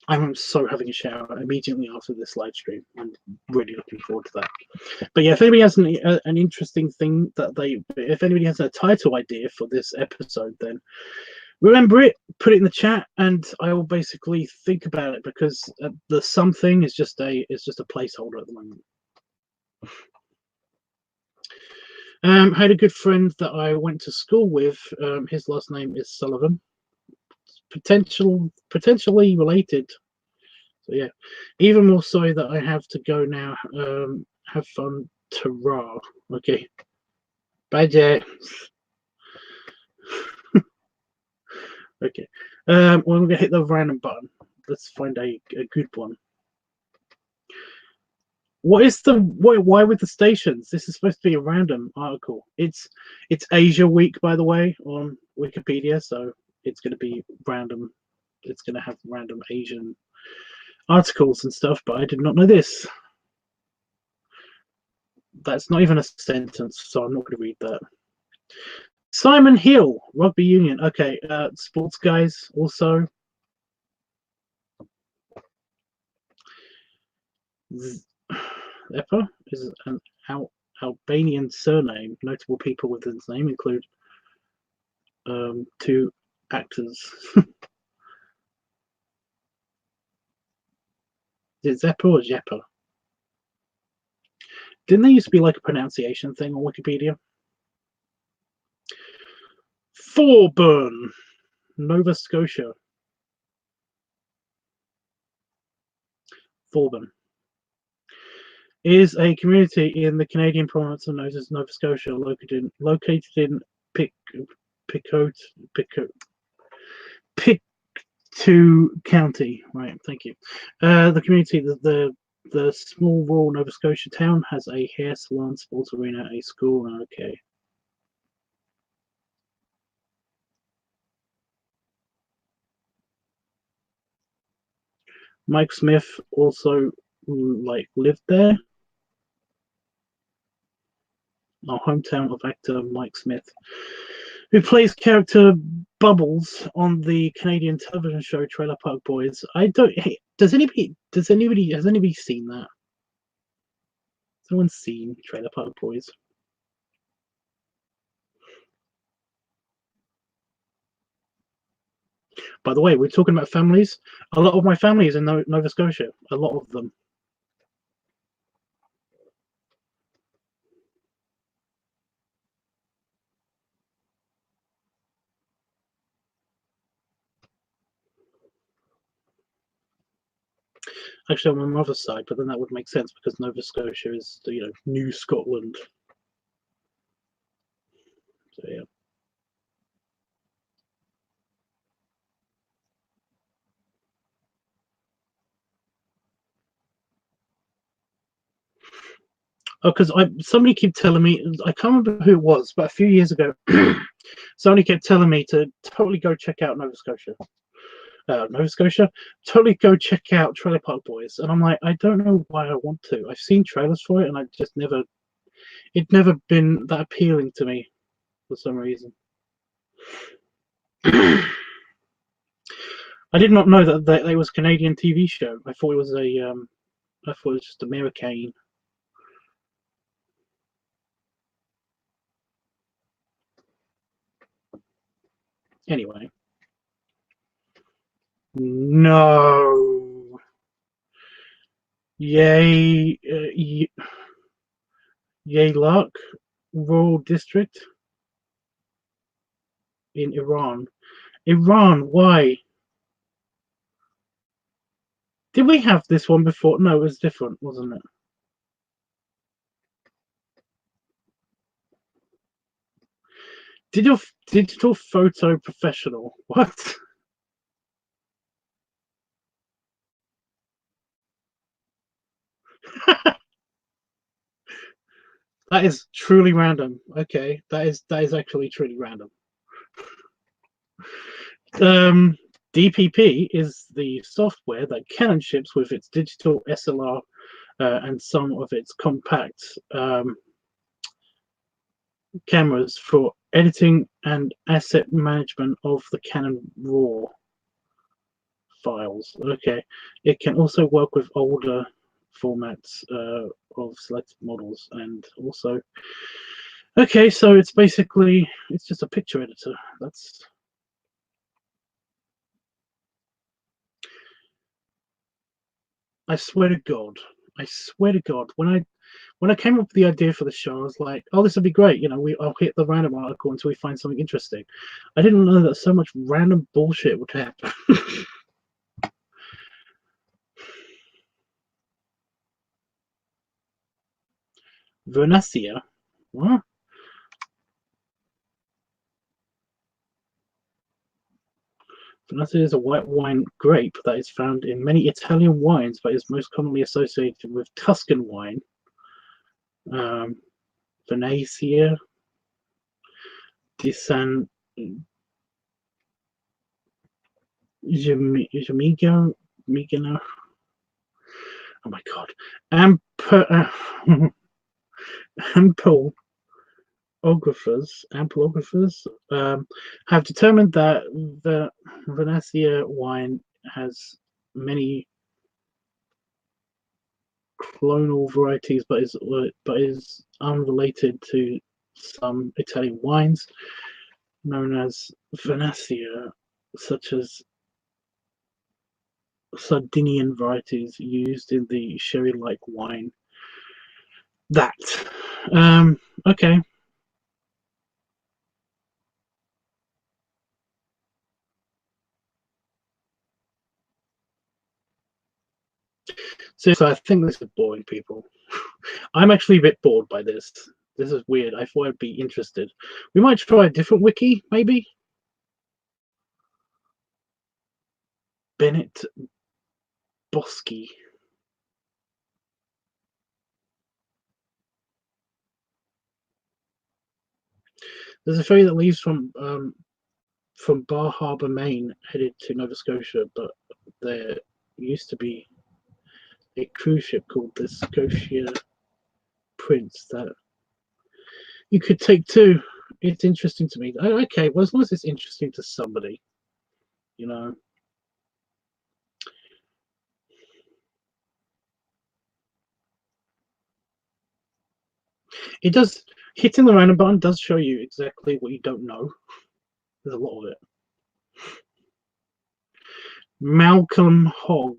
I'm so having a shower immediately after this live stream. I'm really looking forward to that. But yeah, if anybody has an interesting thing if anybody has a title idea for this episode, then remember it, put it in the chat, and I will basically think about it, because the something is just a placeholder at the moment. I had a good friend that I went to school with. His last name is Sullivan. Potentially related. So yeah, even more so that I have to go now. Have fun, ta-ra. Okay, bye, Jay. Okay, well, I'm gonna hit the random button. Let's find a good one. What is why with the stations? This is supposed to be a random article. It's Asia Week, by the way, on Wikipedia, so it's going to be random. It's going to have random Asian articles and stuff, but I did not know this. That's not even a sentence, so I'm not going to read that. Simon Hill, Rugby Union. Okay, sports guys also. Epa is an Albanian surname. Notable people with this name include 2 actors. Is it Zeppa or Jeppa? Didn't there used to be like a pronunciation thing on Wikipedia? Thorburn, Nova Scotia. Thorburn is a community in the Canadian province of Nova Scotia, located in Pictou County. Right, thank you. The community, the small rural Nova Scotia town, has a hair salon, sports arena, a school. Okay. Mike Smith also lived there. Our hometown of actor Mike Smith, who plays character Bubbles on the Canadian television show Trailer Park Boys. Has anybody seen that? Has anyone seen Trailer Park Boys? By the way, we're talking about families. A lot of my family is in Nova Scotia. A lot of them. Actually, on my mother's side, but then that would make sense because Nova Scotia is, New Scotland. So yeah. Oh, because somebody kept telling me, I can't remember who it was, but a few years ago, somebody kept telling me to totally go check out Nova Scotia. Totally go check out Trailer Park Boys, and I'm like, I don't know why I want to. I've seen trailers for it, and I just never. It's never been that appealing to me for some reason. I did not know that it was a Canadian TV show. I thought it was I thought it was just American. Anyway, no. Yay, Yaylark Rural District in Iran. Iran, why? Did we have this one before? No, it was different, wasn't it? Digital photo professional. What? That is truly random. Okay, that is actually truly random. DPP is the software that Canon ships with its digital SLR and some of its compact cameras for editing and asset management of the Canon RAW files. Okay, it can also work with older formats of selected models, and also so it's just a picture editor. That's I swear to God, when I came up with the idea for the show, I was like, oh, this would be great. I'll hit the random article until we find something interesting. I didn't know that so much random bullshit would happen. Vernaccia? What? Vernaccia is a white wine grape that is found in many Italian wines, but is most commonly associated with Tuscan wine. Vernaccia di San Gimignano. Oh my God. Ampelographers have determined that the Vernaccia wine has many clonal varieties, but is unrelated to some Italian wines known as Vernaccia, such as Sardinian varieties used in the sherry-like wine. That okay. So I think this is boring, people. I'm actually a bit bored by this. This is weird. I thought I'd be interested. We might try a different wiki, maybe. Bennett Bosky. There's a ferry that leaves from Bar Harbor, Maine, headed to Nova Scotia, but there used to be a cruise ship called the Scotia Prince that you could take too. It's interesting to me. Okay, well, as long as it's interesting to somebody, you know. It does. Hitting the random button does show you exactly what you don't know. There's a lot of it. Malcolm Hogg,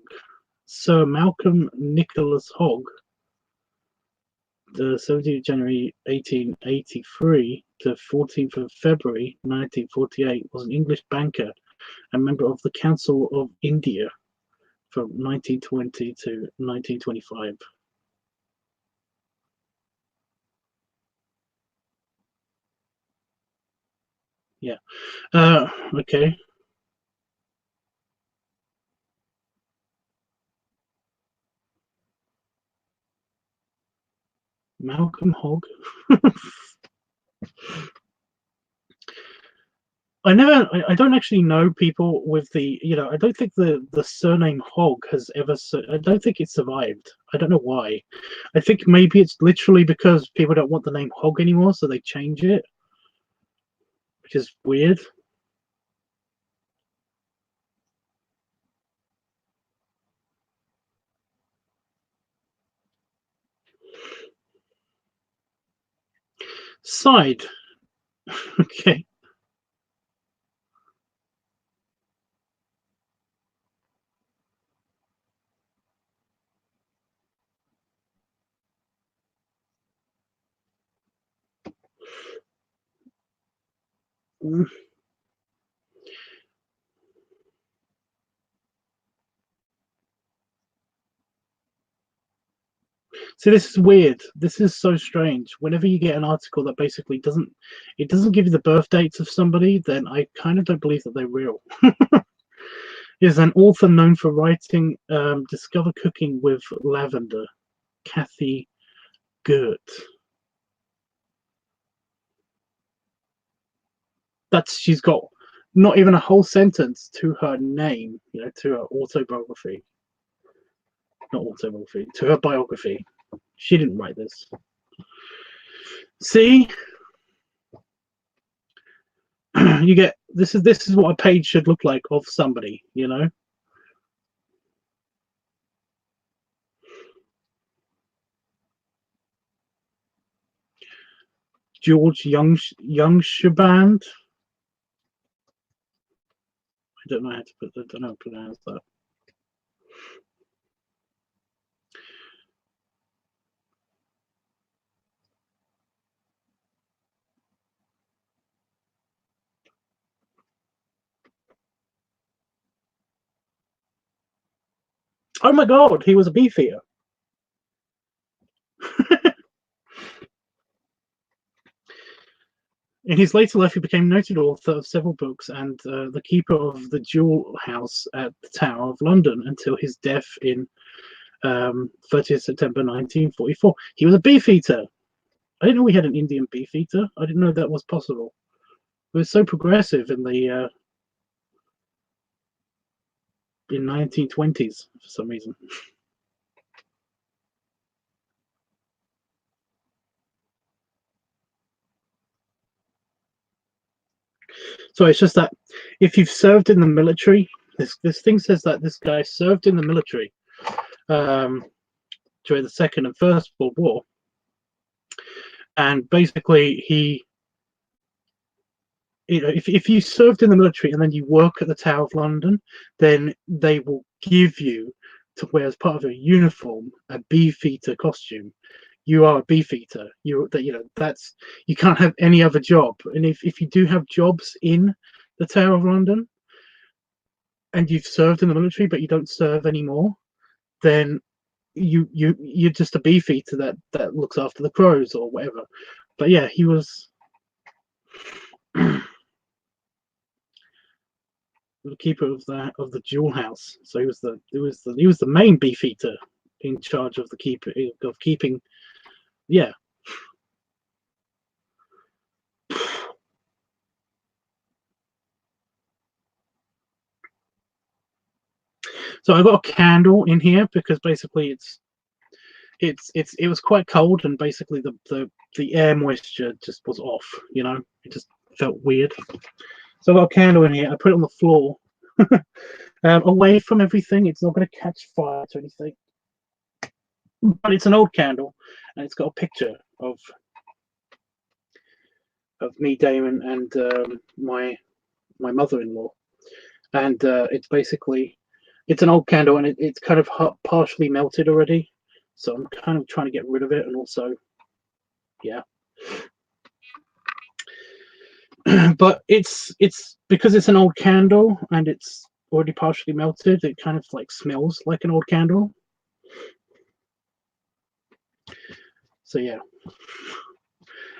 Sir Malcolm Nicholas Hogg, the 17th of January 1883 to 14th of February 1948, was an English banker and member of the Council of India from 1920 to 1925. Yeah. Okay. Malcolm Hogg. I don't actually know people with the, I don't think the surname Hogg has ever, I don't think it survived. I don't know why. I think maybe it's literally because people don't want the name Hogg anymore, so they change it, which is weird. Side. Okay. Mm. See, this is weird. This is so strange. Whenever you get an article that basically doesn't give you the birth dates of somebody, then I kind of don't believe that they're real. Is an author known for writing Discover Cooking with Lavender, Kathy Gert. She's got not even a whole sentence to her name, to her autobiography. Not autobiography, to her biography. She didn't write this. See, you get this is what a page should look like of somebody, George Youngshaband. I don't know how to don't know how to pronounce that. Oh my god, he was a beefeater. In his later life, he became noted author of several books and the keeper of the Jewel House at the Tower of London until his death in 30th September 1944. He was a beefeater. I didn't know we had an Indian beefeater. I didn't know that was possible. It was so progressive in the in 1920s for some reason. So it's just that if you've served in the military, this thing says that this guy served in the military during the Second and First World War, and basically if you served in the military and then you work at the Tower of London, then they will give you to wear as part of your uniform a beefeater costume. You are a beefeater. That's, you can't have any other job. And if you do have jobs in the Tower of London and you've served in the military but you don't serve anymore, then you're just a beefeater that looks after the crows or whatever. But yeah, he was the keeper of the Jewel House. So he was the main beefeater in charge of keeping. Yeah. So I got a candle in here because basically it was quite cold and basically the air moisture just was off. It just felt weird. So I got a candle in here. I put it on the floor, away from everything. It's not going to catch fire or anything. But it's an old candle, and it's got a picture of me, Damon, and my mother-in-law, and it's basically It's an old candle, and it's kind of partially melted already, so I'm kind of trying to get rid of it. And also, yeah. But it's because it's an old candle and it's already partially melted, it kind of like smells like an old candle. So yeah,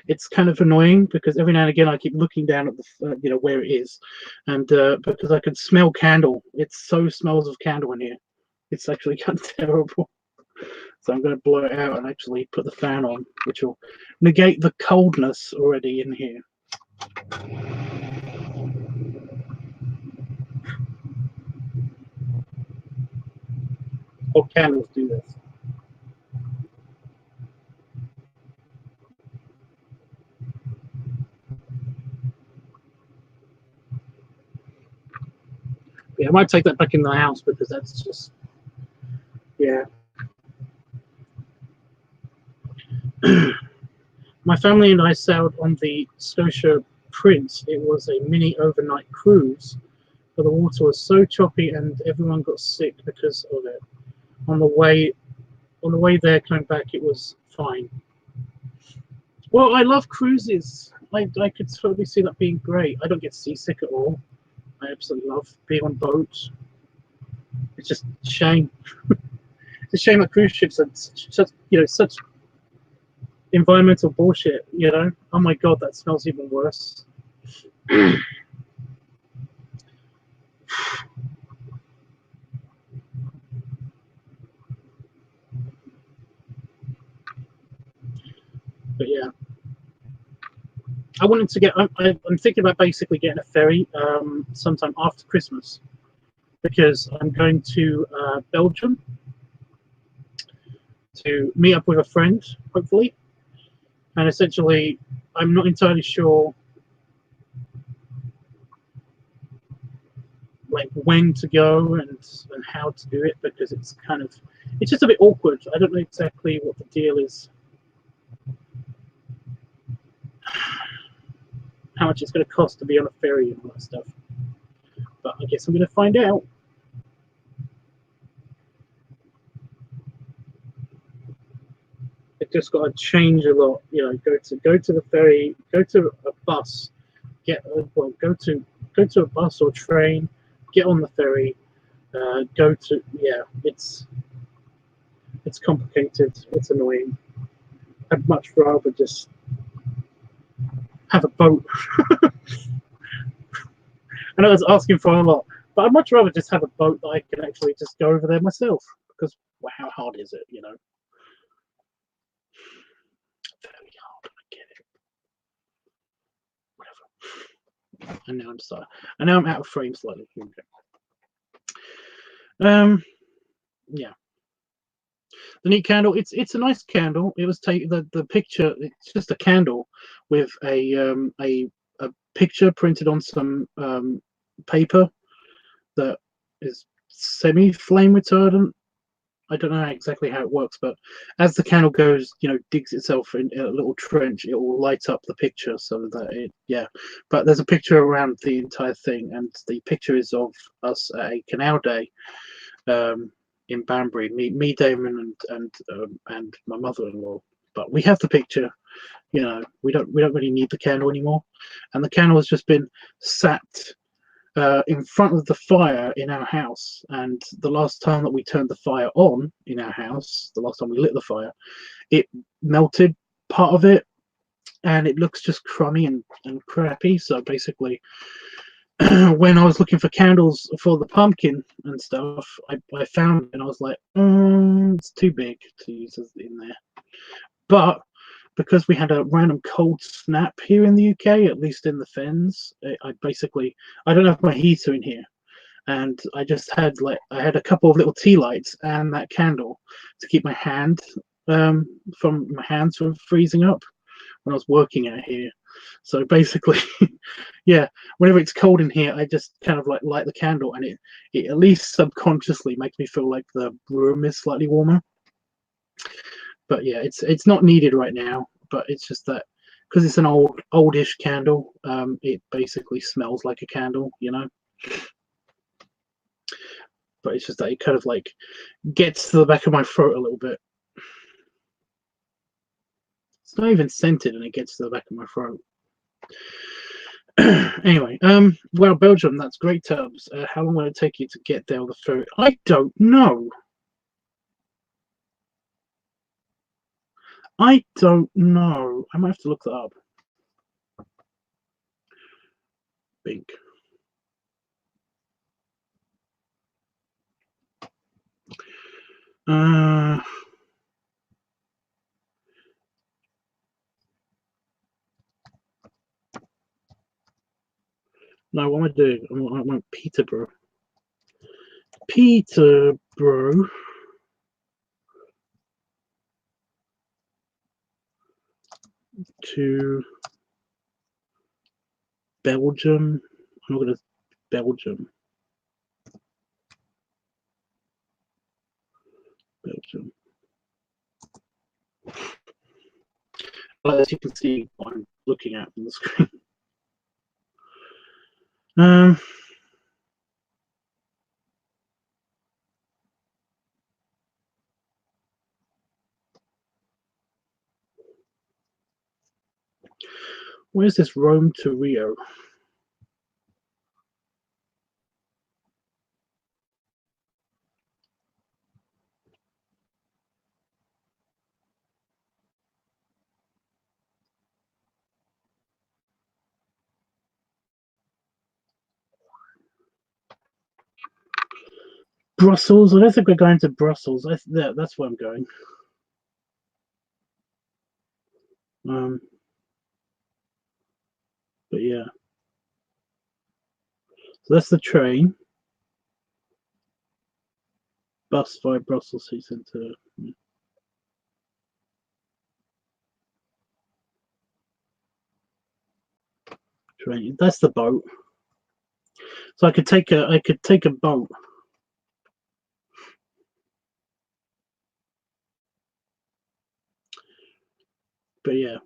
it's kind of annoying because every now and again I keep looking down at the you know, where it is, and because I can smell candle. It so smells of candle in here. It's actually kind of terrible. So I'm going to blow it out and actually put the fan on, which will negate the coldness already in here. Or candles do this. Yeah, I might take that back in the house because that's just, yeah. My family and I sailed on the Scotia Prince. It was a mini overnight cruise, but the water was so choppy and everyone got sick because of it. On the way there, coming back, it was fine. Well, I love cruises. I could totally see that being great. I don't get seasick at all. I absolutely love being on boats. It's just a shame. It's a shame that cruise ships are such, you know, such environmental bullshit. You know, oh my god, that smells even worse. But yeah, I wanted to get. I'm thinking about basically getting a ferry sometime after Christmas because I'm going to Belgium to meet up with a friend, hopefully, and essentially, I'm not entirely sure like when to go and how to do it because it's just a bit awkward. I don't know exactly what the deal is, how much it's going to cost to be on a ferry and all that stuff. But I guess I'm going to find out. It just got to change a lot, you know. Go to the ferry, go to a bus, well, go to a bus or train, get on the ferry, go to yeah. It's complicated. It's annoying. I'd much rather just have a boat. I know I was asking for a lot, but I'd much rather just have a boat that I can actually just go over there myself. Because well, how hard is it? You know, very hard. I get it. Whatever. And now I'm sorry. And now I'm out of frame slightly. Yeah. The neat candle. It's a nice candle. It was the picture. It's just a candle with a picture printed on some paper that is semi flame retardant. I don't know exactly how it works, but as the candle goes, you know, digs itself in a little trench, it will light up the picture so that it, yeah. But there's a picture around the entire thing, and the picture is of us at a canal day in Banbury. Me, Damon, and my mother-in-law. But we have the picture. You know, we don't really need the candle anymore, and the candle has just been sat in front of the fire in our house. And the last time that we turned the fire on in our house, the last time we lit the fire, it melted part of it and it looks just crummy and crappy. So basically, when I was looking for candles for the pumpkin and stuff, I found it and I was like, it's too big to use in there. But because we had a random cold snap here in the UK, at least in the Fens, I don't have my heater in here, and I just had I had a couple of little tea lights and that candle to keep my hand from my hands from freezing up when I was working out here. So basically, yeah, whenever it's cold in here, I just kind of like light the candle, and it at least subconsciously makes me feel like the room is slightly warmer. But yeah, it's not needed right now. But it's just that because it's an oldish candle, it basically smells like a candle, you know. but it's just that it kind of like gets to the back of my throat a little bit. It's not even scented, and it gets to the back of my throat. Anyway, well, Belgium, that's great terms. How long will it take you to get there on the ferry? I don't know. I don't know. I might have to look that up. Bink. No, what am I doing? I want Peterborough. Peterborough. To Belgium. I'm not going to Belgium. Belgium. Well, as you can see, what I'm looking at on the screen. Where's this Rome to Rio? Brussels? I don't think we're going to Brussels. That's where I'm going. But yeah. So that's the train. Bus via Brussels City Centre. Train. That's the boat. So I could take a boat. But yeah,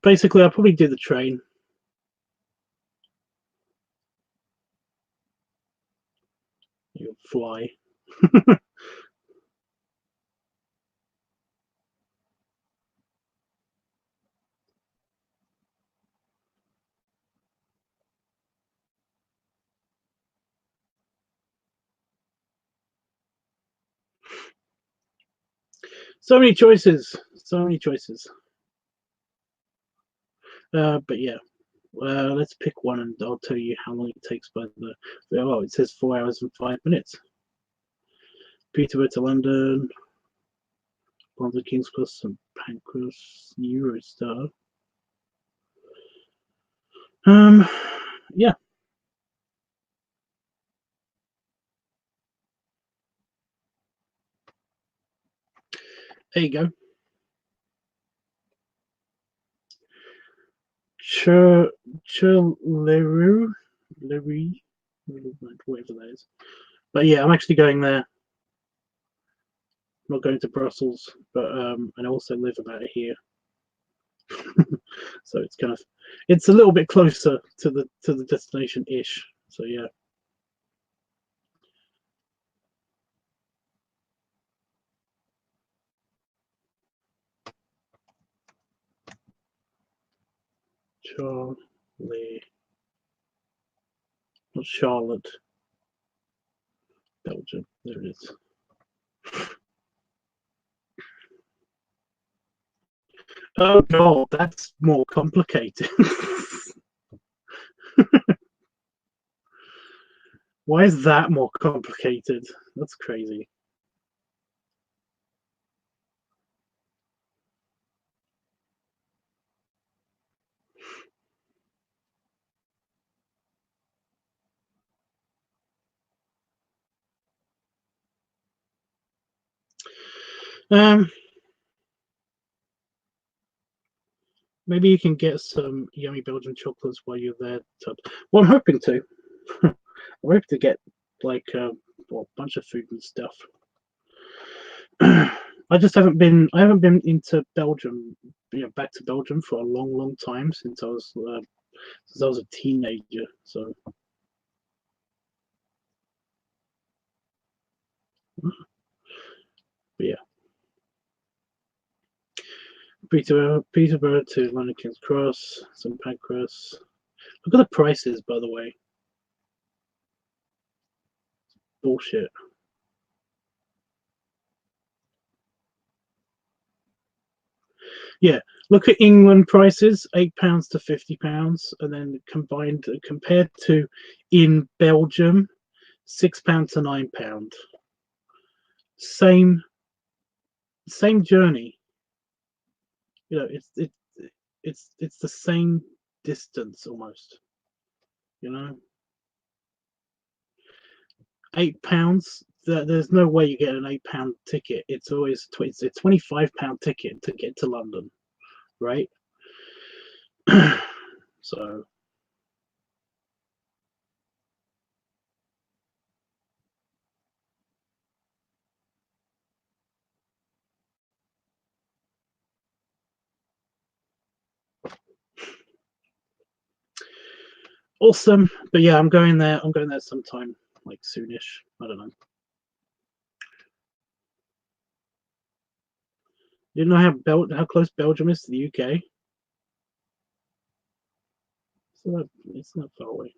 basically I'll probably do the train. You'll fly. So many choices. So many choices. But yeah. Let's pick one, and I'll tell you how long it takes by the. Oh, it says 4 hours and 5 minutes. Peterborough to London. London King's Cross and Pancras Eurostar. Yeah. There you go. Leroux, whatever that is. But yeah, I'm actually going there. I'm not going to Brussels, but and I also live about here. So it's kind of, it's a little bit closer to the destination ish. So yeah. Charlie, not Charlotte, Belgium. There it is. Oh god, that's more complicated. Why is that more complicated? That's crazy. Maybe you can get some yummy Belgian chocolates while you're there. Well, I'm hoping to. I'm hoping to get like a bunch of food and stuff. I just haven't been. I haven't been into Belgium. Back to Belgium for a long time since I was a teenager. So But yeah. Peterborough to London King's Cross, St Pancras. Look at the prices, by the way. Bullshit. Yeah, look at England prices, £8 to £50, and then compared to in Belgium, £6 to £9. Same journey. You know, it's the same distance almost. You know, £8. There's no way you get an £8 ticket. It's always it's a £25 ticket to get to London, right? So awesome. But yeah, I'm going there sometime, like soonish. I don't know. You know how close Belgium is to the UK? So it's not far away.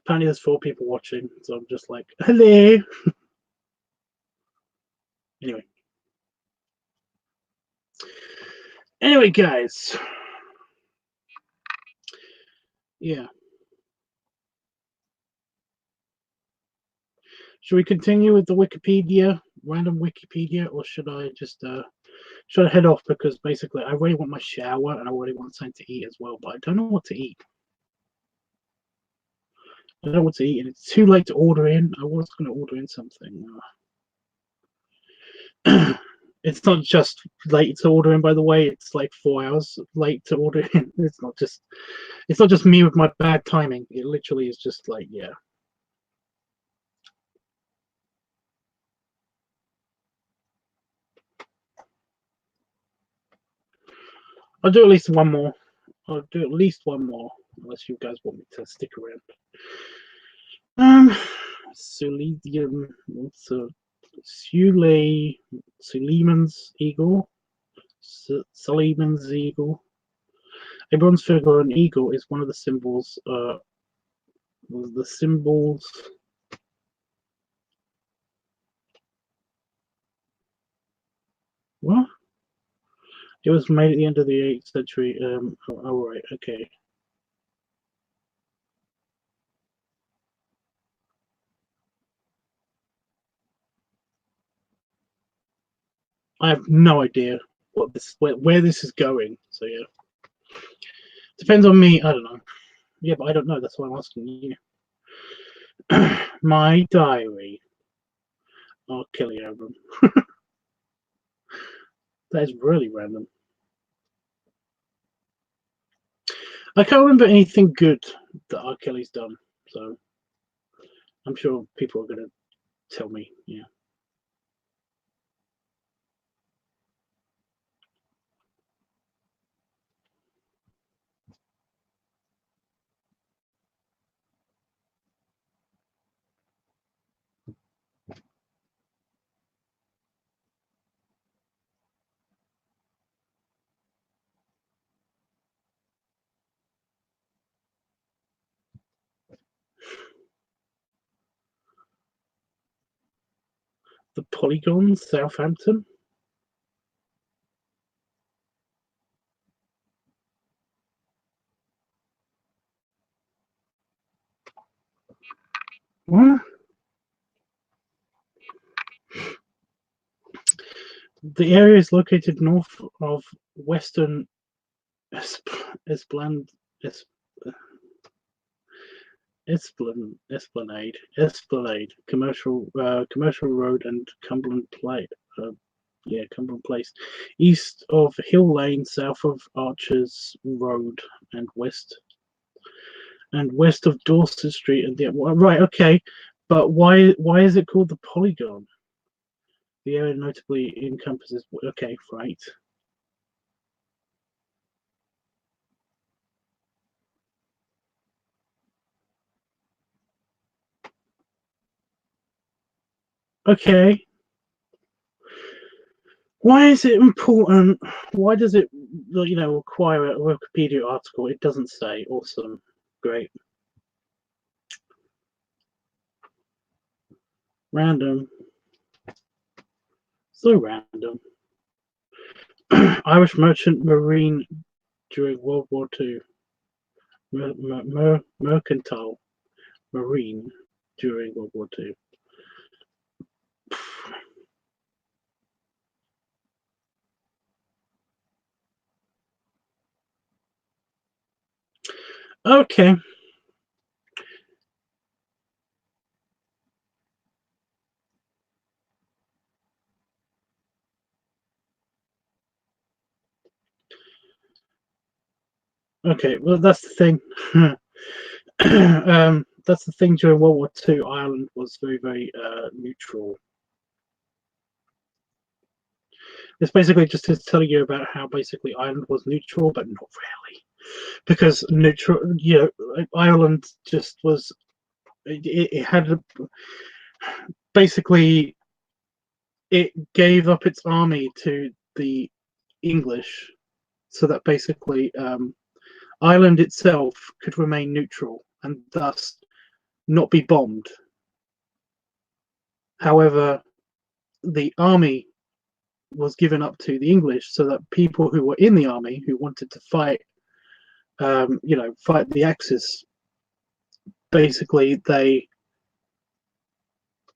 Apparently there's 4 people watching, so I'm just like, hello. Anyway, guys. Yeah. Should we continue with the Wikipedia, random Wikipedia, or should I just head off, because basically I really want my shower and I really want something to eat as well, but I don't know what to eat. I don't know what to eat, and it's too late to order in. I was going to order in something. It's not just late to order in, by the way. It's like 4 hours late to order in. It's not just me with my bad timing. It literally is just like, yeah. I'll do at least one more. Unless you guys want me to stick around. Suleiman, Suleiman's eagle. Suleiman's eagle. A bronze figure of an eagle is one of the symbols. What? It was made at the end of the 8th century. Oh, right, okay. I have no idea where this is going. So yeah, depends on me. I don't know. Yeah, but I don't know. That's why I'm asking you. My diary. Oh, Kelly Abram. That is really random. I can't remember anything good that R. Kelly's done, so I'm sure people are going to tell me. Yeah. The Polygon, Southampton. What? The area is located north of Western Esplanade, Commercial Road and Cumberland Place. Cumberland Place, east of Hill Lane, south of Archers Road, and west of Dorset Street. And right, okay, But why is it called the polygon? The area notably encompasses. Okay, right. Okay. Why is it important? Why does it, require a Wikipedia article? It doesn't say. Awesome. Great. Random. So random. Irish merchant marine during World War II. Mercantile marine during World War II. Okay. Okay, well, that's the thing. That's the thing. During World War II, Ireland was very, very neutral. It's basically just to tell you about how basically Ireland was neutral, but not really, because neutral, Ireland just was. It had basically it gave up its army to the English, so that basically Ireland itself could remain neutral and thus not be bombed. However, the army was given up to the English, so that people who were in the army who wanted to fight, fight the Axis, basically they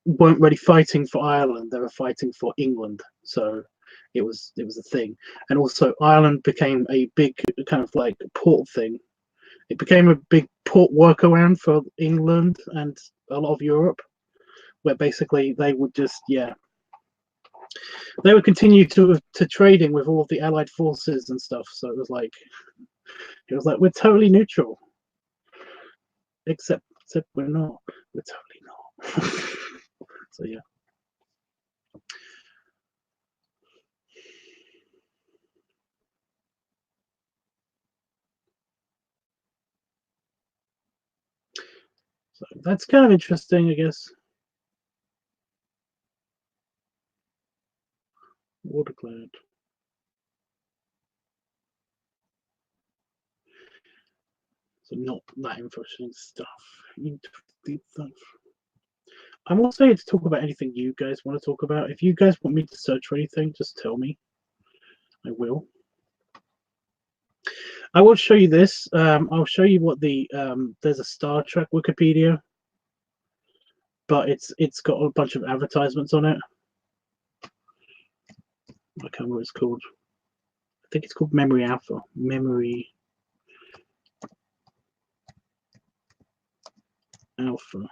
weren't really fighting for Ireland; they were fighting for England. So it was a thing, and also Ireland became a big kind of like port thing. It became a big port workaround for England and a lot of Europe, where basically they would just they would continue to trading with all of the Allied forces and stuff. So it was like we're totally neutral, except we're not. We're totally not. So yeah. So that's kind of interesting, I guess. Watercloud. So not that interesting stuff. I'm also here to talk about anything you guys want to talk about. If you guys want me to search for anything, just tell me. I will. I will show you this. I'll show you what the there's a Star Trek Wikipedia, but it's got a bunch of advertisements on it. I can't remember what it's called. I think it's called Memory Alpha. Memory Alpha.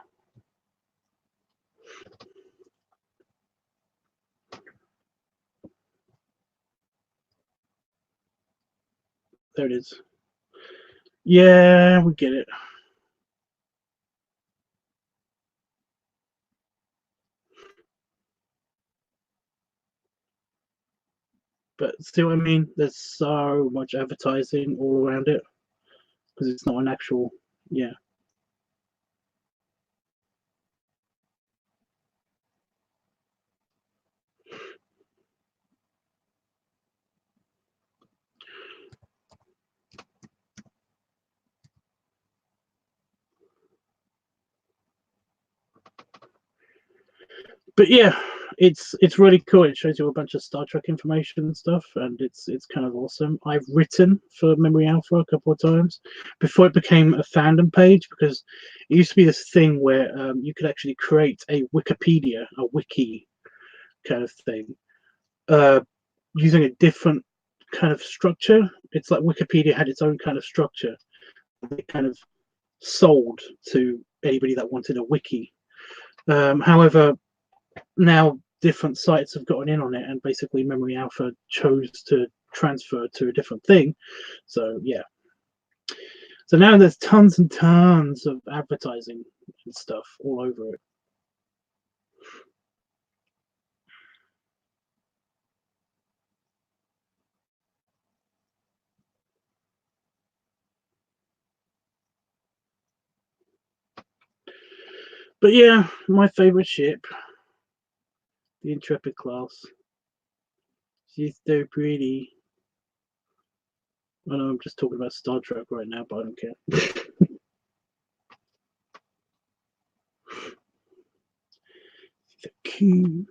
There it is. Yeah, we get it. But still, I mean, there's so much advertising all around it because it's not an actual, yeah. But yeah, it's really cool. It shows you a bunch of Star Trek information and stuff, and it's kind of awesome. I've written for Memory Alpha a couple of times before it became a fandom page, because it used to be this thing where you could actually create a Wikipedia, a wiki kind of thing, using a different kind of structure. It's like Wikipedia had its own kind of structure. They kind of sold to anybody that wanted a wiki. However, now different sites have gotten in on it, and basically Memory Alpha chose to transfer to a different thing. So yeah. So now there's tons and tons of advertising and stuff all over it. But yeah, my favorite ship, the Intrepid class. She's so pretty. I know I'm just talking about Star Trek right now, but I don't care. The Q.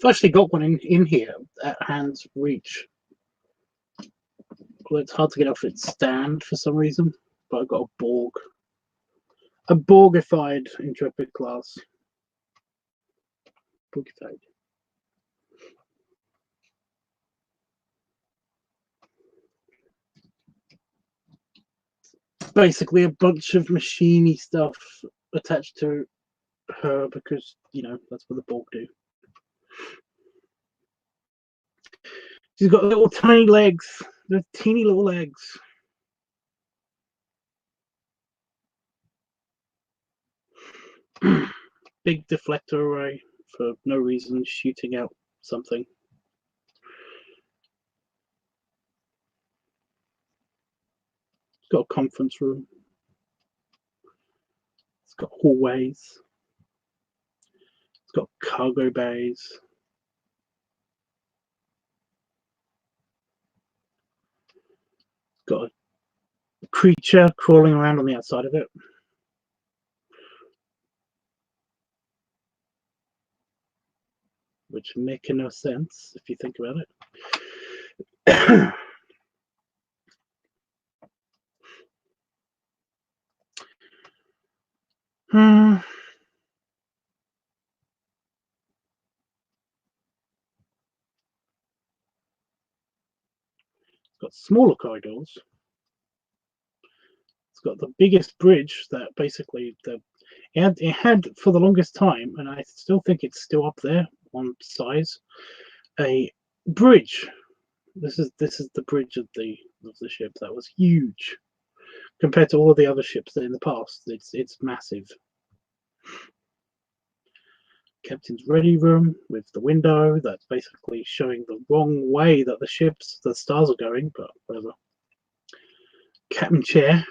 I've actually got one in here at hand's reach. Well, it's hard to get off its stand for some reason, but I've got a Borg. A Borgified Intrepid class. Borgified. Basically a bunch of machiney stuff attached to her because, you know, that's what the Borg do. She's got little tiny legs. They're teeny little legs. Big deflector array for no reason, shooting out something. It's got a conference room. It's got hallways. It's got cargo bays. It's got a creature crawling around on the outside of it. Which make no sense if you think about it. It's got smaller corridors. It's got the biggest bridge that basically it had for the longest time, and I still think it's still up there on size. A bridge. This is the bridge of the ship that was huge compared to all of the other ships in the past. It's massive. Captain's ready room with the window that's basically showing the wrong way that the stars are going, but whatever. Captain chair.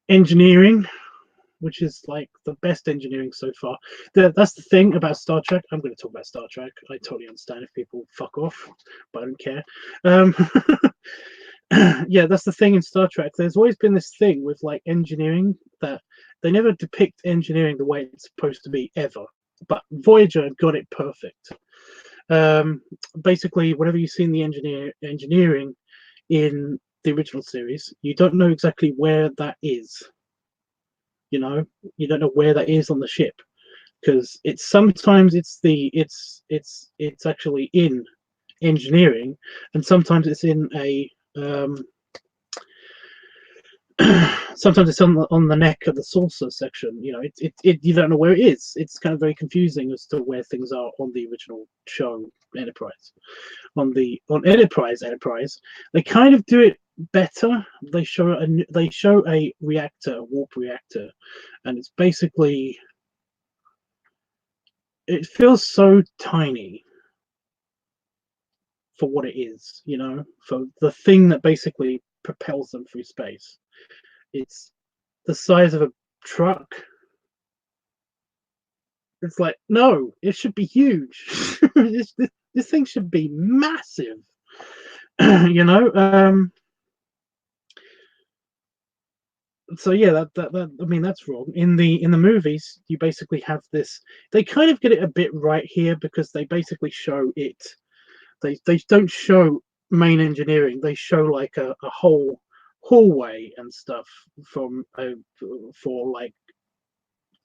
Engineering, which is like the best engineering so far. That's the thing about Star Trek. I'm going to talk about Star Trek. I totally understand if people fuck off, but I don't care. Yeah, that's the thing in Star Trek. There's always been this thing with like engineering that they never depict engineering the way it's supposed to be ever. But Voyager got it perfect. Basically, whenever you see in the engineering in the original series, you don't know exactly where that is. You know, you don't know where that is on the ship because it's sometimes it's actually in engineering, and sometimes it's in a sometimes it's on the neck of the saucer section. You know, you don't know where it is. It's kind of very confusing as to where things are on the original show Enterprise. On Enterprise, they kind of do it better. They show a reactor, a warp reactor, and it's basically, it feels so tiny for what it is, you know, for the thing that basically propels them through space. It's the size of a truck. It's like, no, it should be huge. this thing should be massive. You know. So yeah, that I mean, that's wrong. In the movies, you basically have this. They kind of get it a bit right here because they basically show it. They don't show main engineering. They show like a whole hallway and stuff for like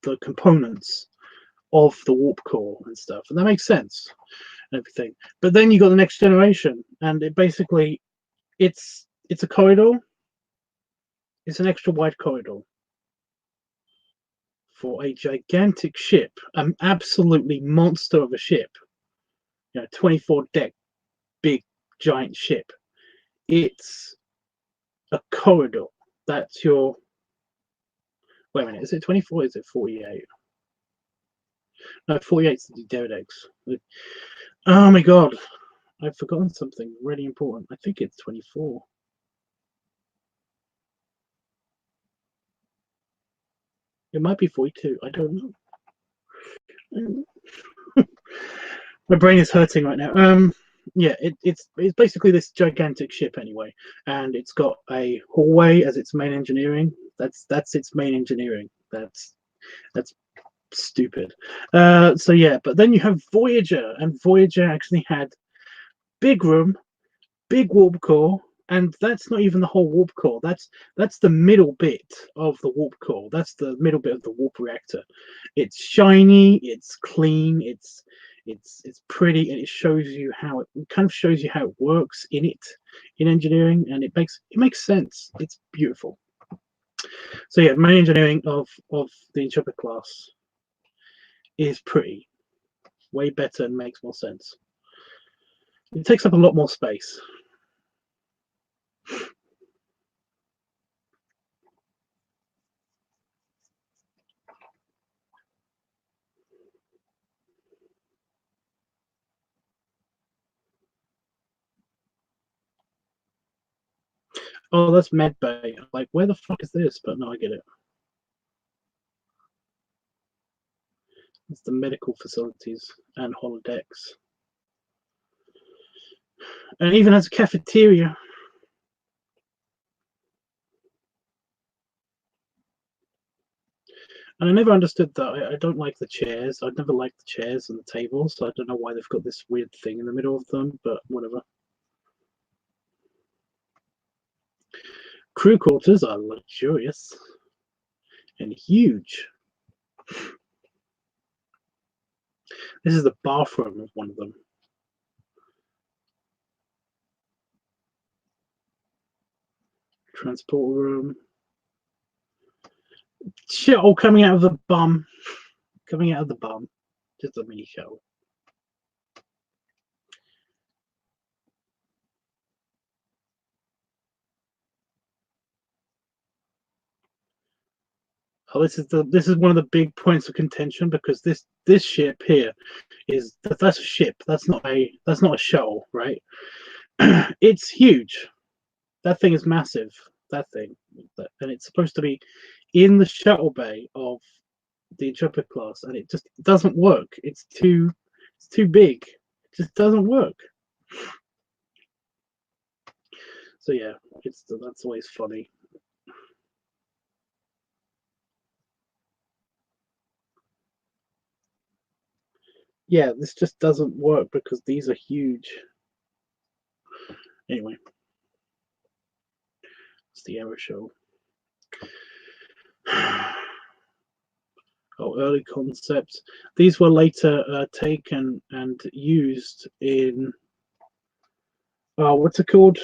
the components of the warp core and stuff, and that makes sense and everything. But then you got the Next Generation, and it basically it's a corridor. It's an extra wide corridor. for a gigantic ship, an absolutely monster of a ship, 24 deck, big giant ship. It's a corridor. That's your. Wait a minute, is it 24 or is it 48? No, 48 is the Deredex. Oh my god, I've forgotten something really important. I think it's 24. It might be 42. I don't know. My brain is hurting right now. Yeah, it's basically this gigantic ship anyway, and it's got a hallway as its main engineering. That's its main engineering. That's stupid. So yeah, but then you have Voyager, and Voyager actually had big room, big warp core, and that's not even the whole warp core. That's the middle bit of the warp core. That's the middle bit of the warp reactor. It's shiny, it's clean, it's pretty, and it shows you how it kind of shows you how it works in engineering, and it makes sense. It's beautiful. So yeah, main engineering of the Intrepid class is pretty, way better and makes more sense. It takes up a lot more space. Oh, that's med bay. Like, where the fuck is this? But no, I get it. It's the medical facilities and holodecks. And it even has a cafeteria. And I never understood that. I don't like the chairs. I've never liked the chairs and the tables, so I don't know why they've got this weird thing in the middle of them, but whatever. Crew quarters are luxurious and huge. This is the bathroom of one of them. Transport room. Shit all coming out of the bum. Coming out of the bum. Just a mini shuttle. Oh, this is one of the big points of contention, because this ship here that's a ship. That's not a shuttle, right? It's huge. That thing is massive. That thing, and it's supposed to be in the shuttle bay of the Intrepid class, and it just doesn't work. It's too big. It just doesn't work. So yeah, that's always funny. Yeah, this just doesn't work because these are huge. Anyway, it's the Aero Show. Oh, early concepts. These were later taken and used in what's it called?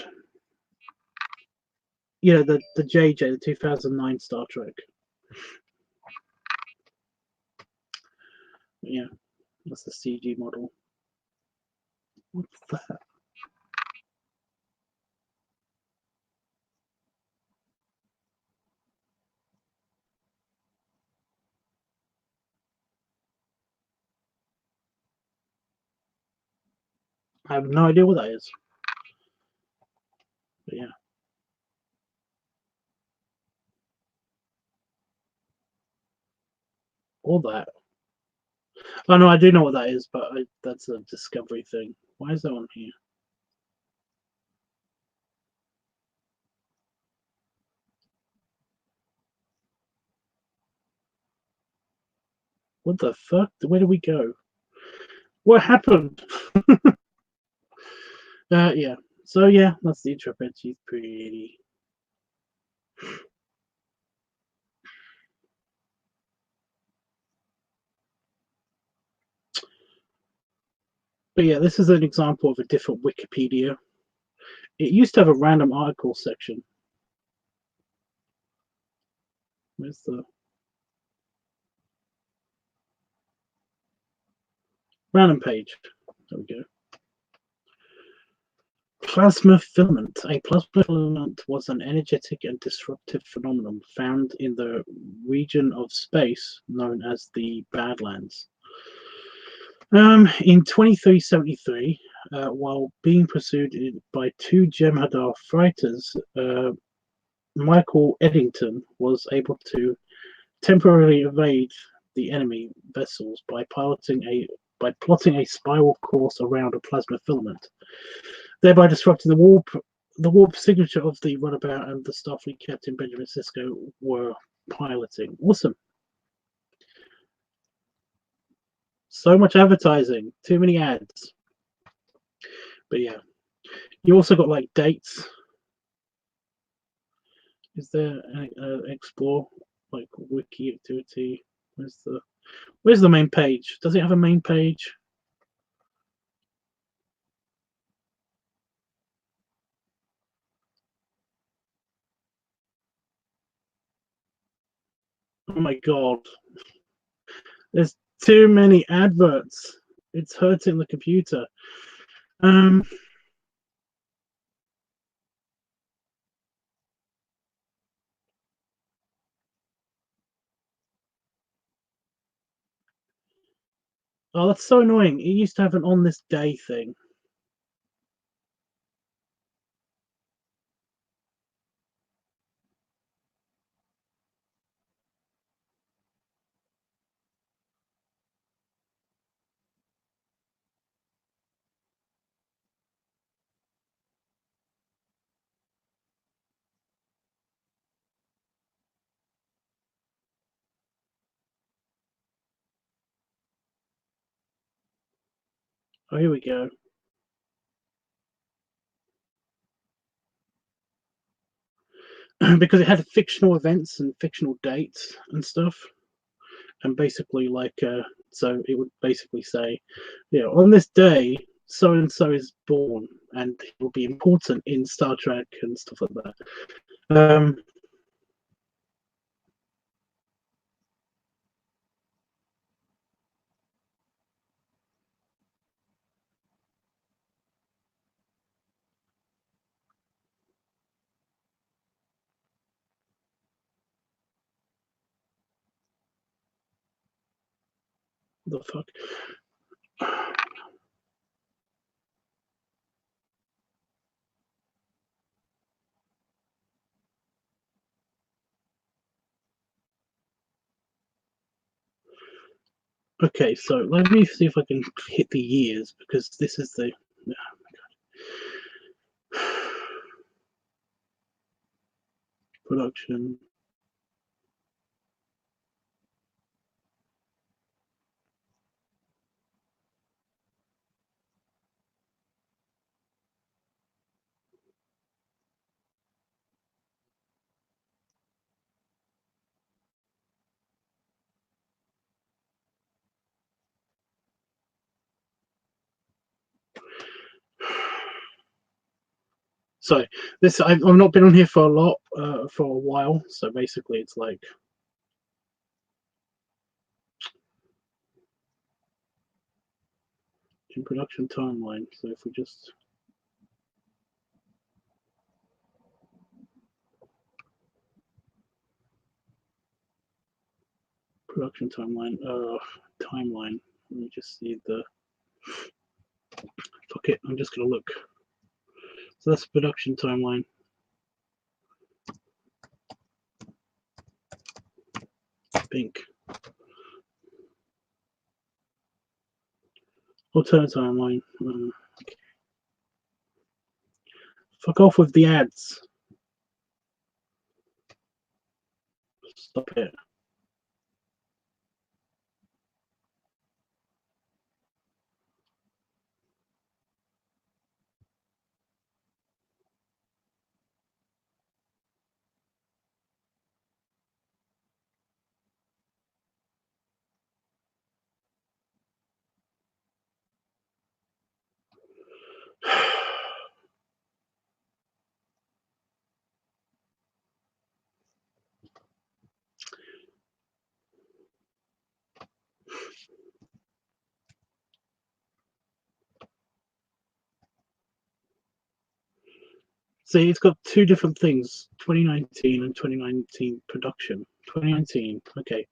Yeah, the JJ, the 2009 Star Trek. Yeah, that's the CG model. What's that? I have no idea what that is. But yeah. All that. Oh no, I do know what that is, but that's a Discovery thing. Why is that on here? What the fuck? Where did we go? What happened? Yeah. So yeah, that's the Intrepid. She's pretty. But yeah, this is an example of a different Wikipedia. It used to have a random article section. Where's the? Random page. There we go. Plasma filament. A plasma filament was an energetic and disruptive phenomenon found in the region of space known as the Badlands. In 2373, while being pursued by two Jem'Hadar fighters, Michael Eddington was able to temporarily evade the enemy vessels by plotting a spiral course around a plasma filament, thereby disrupting the warp signature of the runabout and the Starfleet captain Benjamin Sisko were piloting. Awesome. So much advertising, too many ads. But yeah, you also got like dates. Is there an explore like wiki activity? Where's the main page? Does it have a main page? Oh my god. There's too many adverts. It's hurting the computer. Oh that's so annoying. It used to have an on this day thing. Oh, here we go. Because it had fictional events and fictional dates and stuff. And basically, like, so it would basically say, on this day, so and so is born, and he will be important in Star Trek and stuff like that. The fuck? Okay, so let me see if I can hit the years, because this is the. Oh my god. Production. So this I've not been on here for a while. So basically, it's like in production timeline. So if we just production timeline, timeline. Let me just see the. Fuck it. I'm just gonna look. So that's production timeline. Pink. Alternate timeline. Okay. Fuck off with the ads. Stop it. See, it's got two different things: 2019 and 2019 production. 2019. Okay.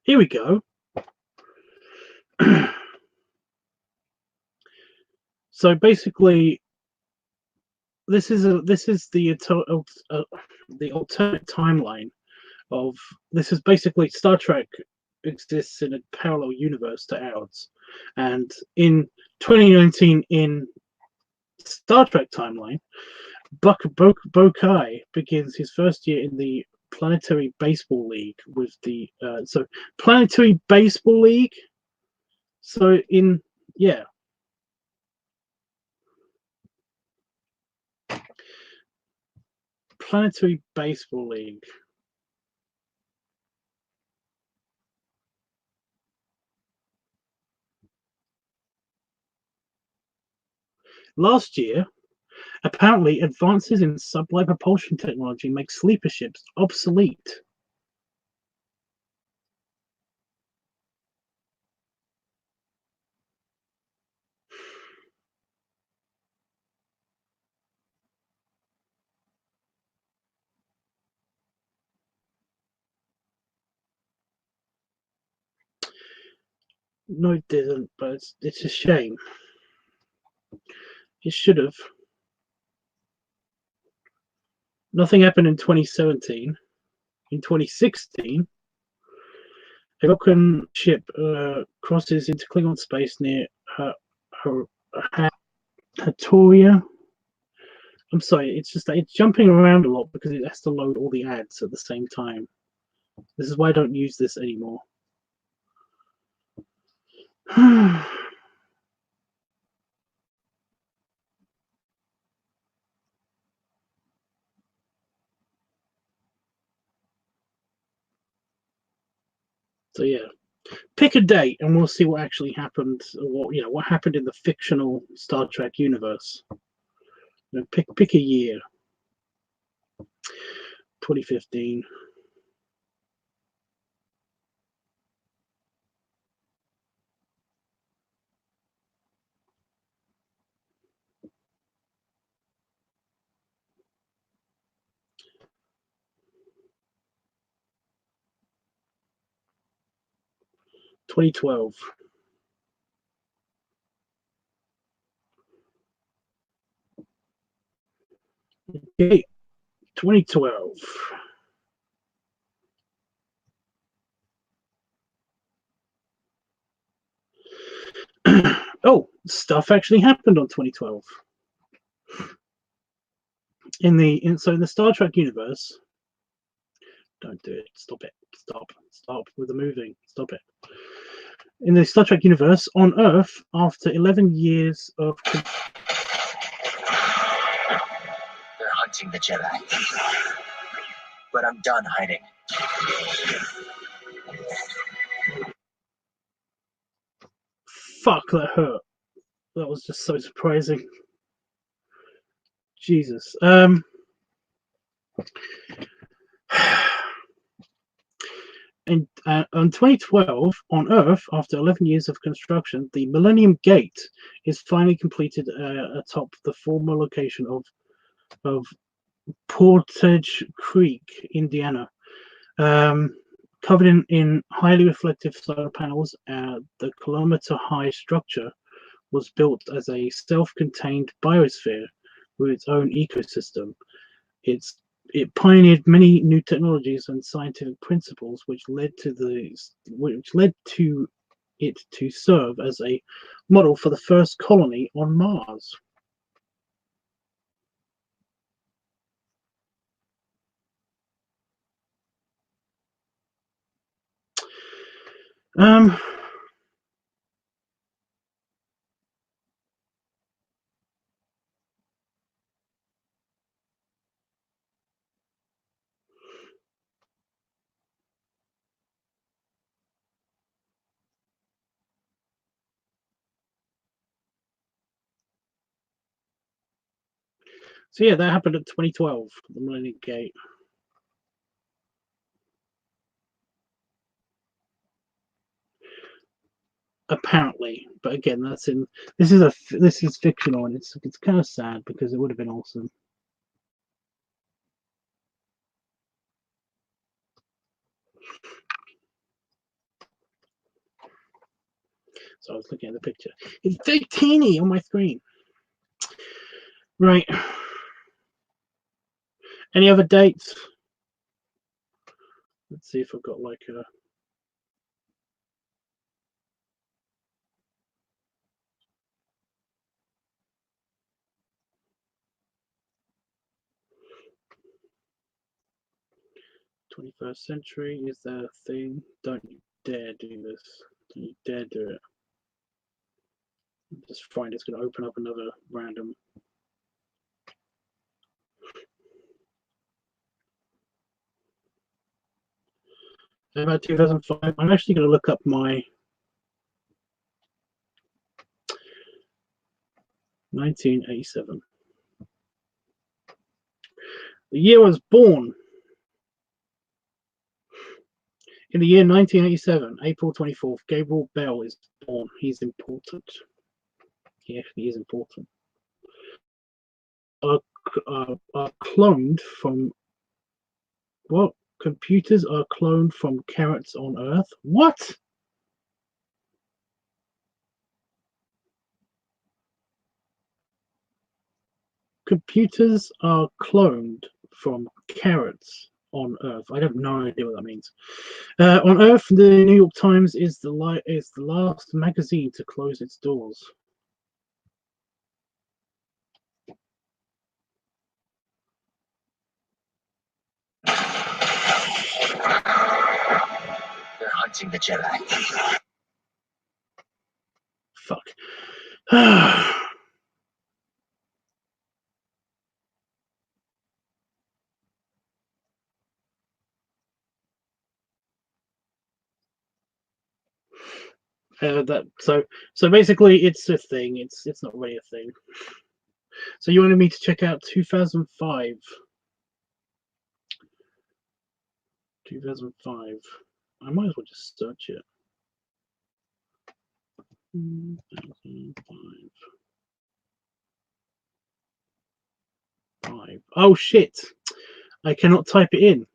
Here we go. So basically, this is the alternate timeline of this. Is basically Star Trek exists in a parallel universe to ours, and in 2019 in Star Trek timeline, Bokai begins his first year in the Planetary Baseball League with the Planetary Baseball League. So in Planetary Baseball League. Last year, apparently, advances in sublight propulsion technology make sleeper ships obsolete. No, it didn't, but it's a shame. It should have. Nothing happened in 2017. In 2016, a Vulcan ship crosses into Klingon space near Hatoria. I'm sorry, it's just that it's jumping around a lot because it has to load all the ads at the same time. This is why I don't use this anymore. So yeah, pick a date and we'll see what actually happened. What happened in the fictional Star Trek universe. Pick a year. 2015. $2012. Okay, 2012. Oh, stuff actually happened on 2012. In the Star Trek universe. Don't do it. Stop it. Stop with the moving. Stop it. In the Star Trek universe, on Earth, after 11 years of... They're hunting the Jedi. But I'm done hiding. Fuck, that hurt. That was just so surprising. Jesus. In 2012, on Earth, after 11 years of construction, the Millennium Gate is finally completed atop the former location of Portage Creek, Indiana. Covered in highly reflective solar panels, the kilometer-high structure was built as a self-contained biosphere with its own ecosystem. It pioneered many new technologies and scientific principles, which led to it to serve as a model for the first colony on Mars. So yeah, that happened in 2012, the Millennium Gate. apparently. But again, this is fictional, and it's kind of sad because it would have been awesome. So I was looking at the picture. It's very teeny on my screen. Right. Any other dates? Let's see if I've got like a. "21st century is there a thing? Don't you dare do this. Don't you dare do it." Just find it's going to open up another random. About 2005, I'm actually going to look up my 1987. The year I was born. In the year 1987, April 24th, Gabriel Bell is born. He's important. He actually is important. Are cloned from what? Computers are cloned from carrots on Earth? What? Computers are cloned from carrots on Earth. I have no idea what that means. On Earth, the New York Times is the last magazine to close its doors. They're hunting the Jedi. Fuck. So basically it's a thing. It's not really a thing. So you wanted me to check out 2005. 2005. I might as well just search it. 2005. Oh shit! I cannot type it in.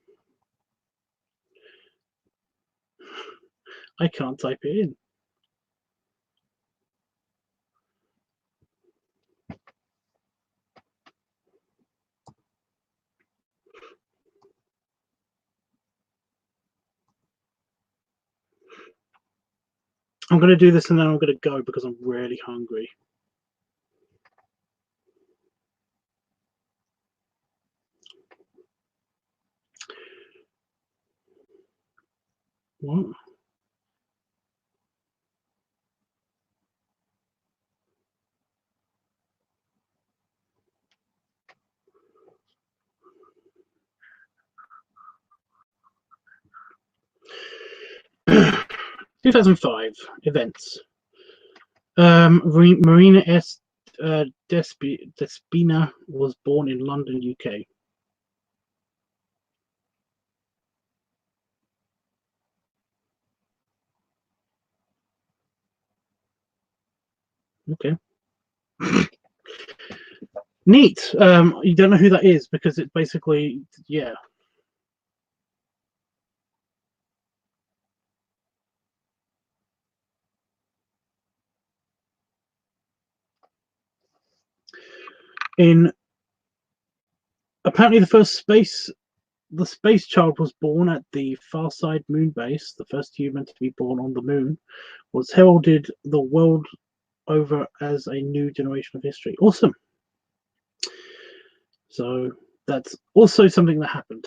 I can't type it in. I'm going to do this and then I'm going to go because I'm really hungry. What? (2005) 2005 events. Marina S. Despina was born in London, UK. Okay. Neat. You don't know who that is because it basically, yeah. Apparently the space child was born at the Farside moon base. The first human to be born on the moon was heralded the world over as a new generation of history. Awesome. So that's also something that happened.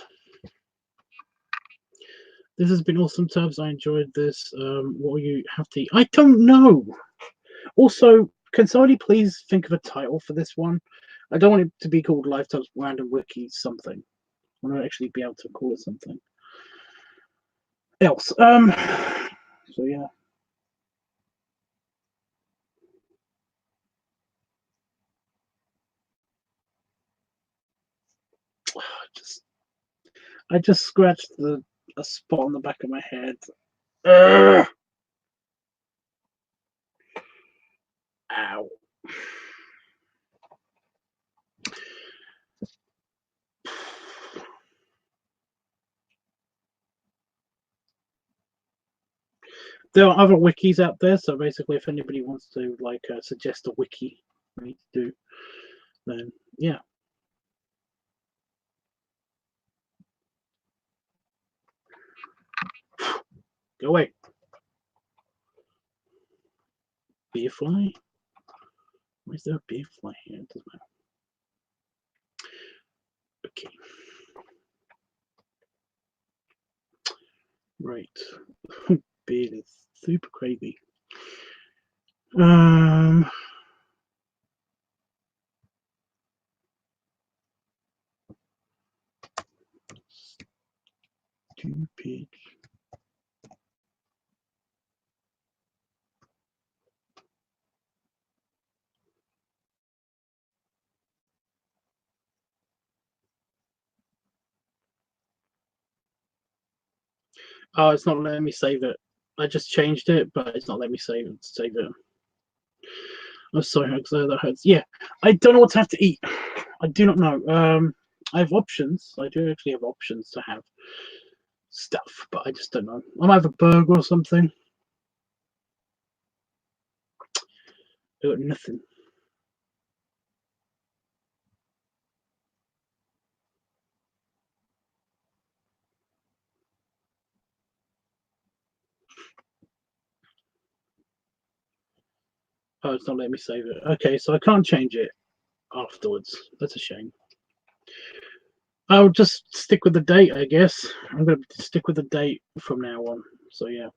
This has been awesome, Tubbs. I enjoyed this. What will you have to eat? I don't know. Also, can somebody please think of a title for this one? I don't want it to be called LiveTUBBSrandomWiki something. I want to actually be able to call it something else. So yeah. I just scratched a spot on the back of my head. Ugh. Ow. There are other wikis out there, so basically if anybody wants to like suggest a wiki for me to do, then yeah. Go away. Beer fly? Why is there a beer fly here? It doesn't matter. Okay. Right. Beer is super crazy. Stupid. Oh, it's not letting me save it. I just changed it, but it's not letting me save it. I'm sorry, that hurts. Yeah, I don't know what to have to eat. I do not know. I have options. I do actually have options to have stuff, but I just don't know. I might have a burger or something. I got nothing. Oh, it's not letting me save it. Okay, so I can't change it afterwards. That's a shame. I'll just stick with the date, I guess. I'm going to stick with the date from now on. So, yeah.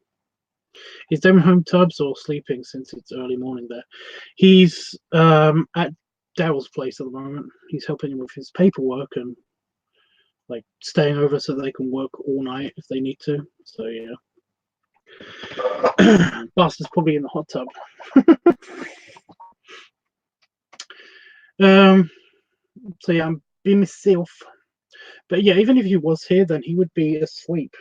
Is Damon home, Tubbs, or sleeping since it's early morning there? He's at Daryl's place at the moment. He's helping him with his paperwork and like staying over so they can work all night if they need to. So, yeah. Bastard's probably in the hot tub. So yeah, I'm being myself. But yeah, even if he was here, then he would be asleep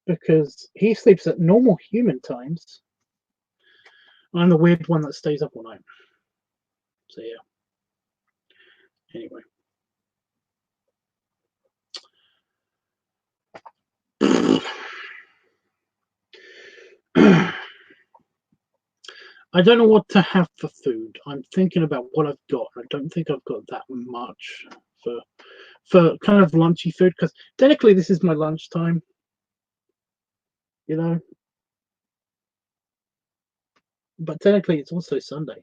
because he sleeps at normal human times. I'm the weird one that stays up all night. So yeah. Anyway. I don't know what to have for food. I'm thinking about what I've got. I don't think I've got that much for kind of lunchy food because technically this is my lunchtime. You know, but technically it's also Sunday.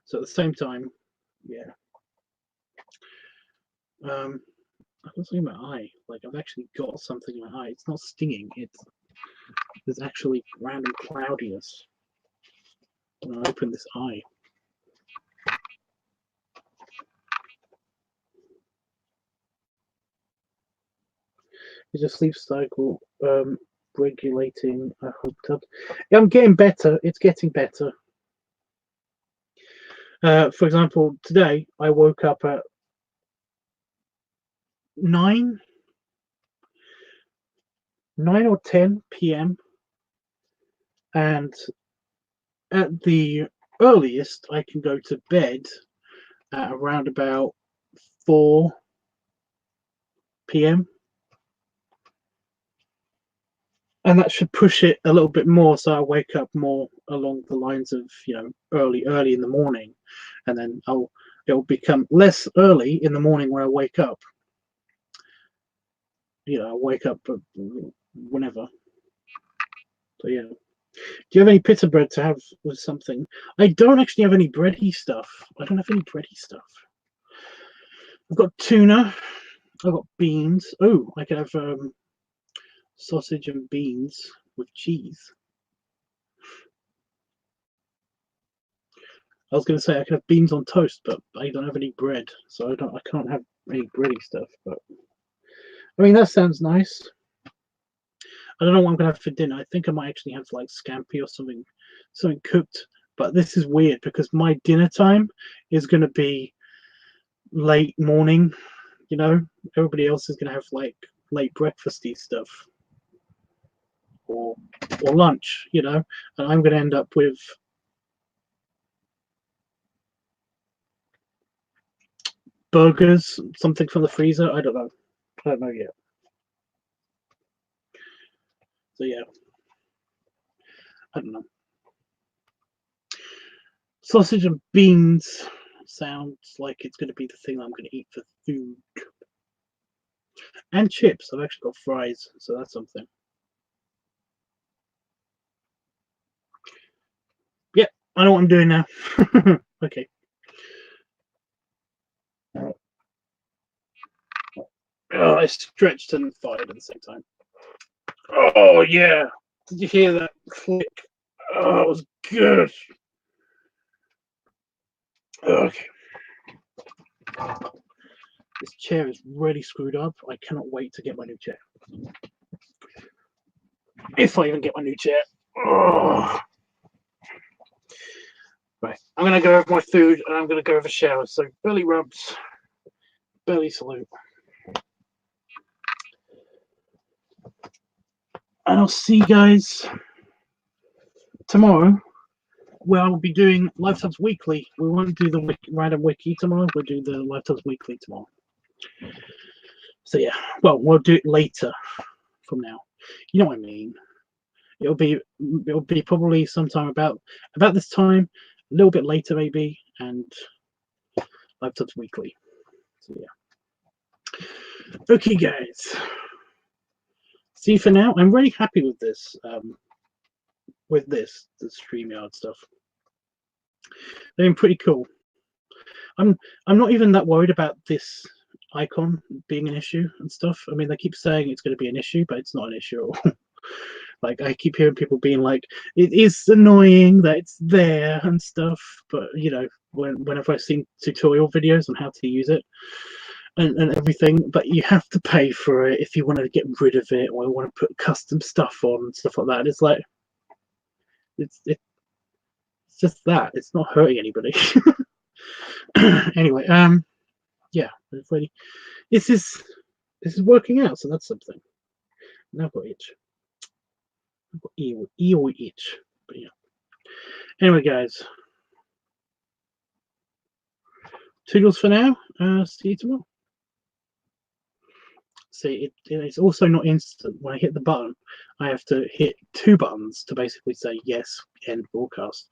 So at the same time, yeah. I can see my eye. Like I've actually got something in my eye. It's not stinging. There's actually random cloudiness when I open this eye. It's a sleep cycle regulating a hot tub. Yeah, I'm getting better. It's getting better. For example, today I woke up at 9 or 10 p.m. and at the earliest I can go to bed at around about 4 p.m. and that should push it a little bit more so I wake up more along the lines of early in the morning, and then it'll become less early in the morning when I wake up. I wake up whenever. So yeah. Do you have any pita bread to have with something? I don't actually have any bready stuff. I don't have any bready stuff. I've got tuna. I've got beans. Oh, I could have sausage and beans with cheese. I was going to say I could have beans on toast, but I don't have any bread, so I can't have any bready stuff. But I mean, that sounds nice. I don't know what I'm going to have for dinner. I think I might actually have like scampi or something cooked. But this is weird because my dinner time is going to be late morning. Everybody else is going to have like late breakfasty stuff or or lunch, you know, and I'm going to end up with burgers, something from the freezer. I don't know. I don't know yet. So yeah, I don't know. Sausage and beans sounds like it's going to be the thing I'm going to eat for food. And chips. I've actually got fries, so that's something. Yep, I know what I'm doing now. Okay. Oh, I stretched and fired at the same time. Oh yeah! Did you hear that click? Oh, it was good. Okay. This chair is really screwed up. I cannot wait to get my new chair. If I even get my new chair. Oh. Right, I'm gonna go over my food and I'm gonna go over showers. So belly rubs, belly salute. And I'll see you guys tomorrow, where I'll be doing LiveTUBBs Weekly. We won't do the random wiki tomorrow. We'll do the LiveTUBBs Weekly tomorrow. So yeah, well, we'll do it later from now. You know what I mean? It'll be probably sometime about this time, a little bit later maybe, and LiveTUBBs Weekly. So yeah. Okay, guys. See, for now, I'm really happy with this. The StreamYard stuff. They're pretty cool. I'm not even that worried about this icon being an issue and stuff. I mean, they keep saying it's going to be an issue, but it's not an issue at all. Like, I keep hearing people being like, it is annoying that it's there and stuff, but you know, whenever I've seen tutorial videos on how to use it and everything, but you have to pay for it if you want to get rid of it or want to put custom stuff on and stuff like that. And it's like, it's just that. It's not hurting anybody. Anyway, yeah, really, this is working out, so that's something. Now I've got itch. I've got eel itch. But yeah. Anyway, guys. Toodles for now. See you tomorrow. See, it's also not instant. When I hit the button, I have to hit 2 buttons to basically say yes, end broadcast.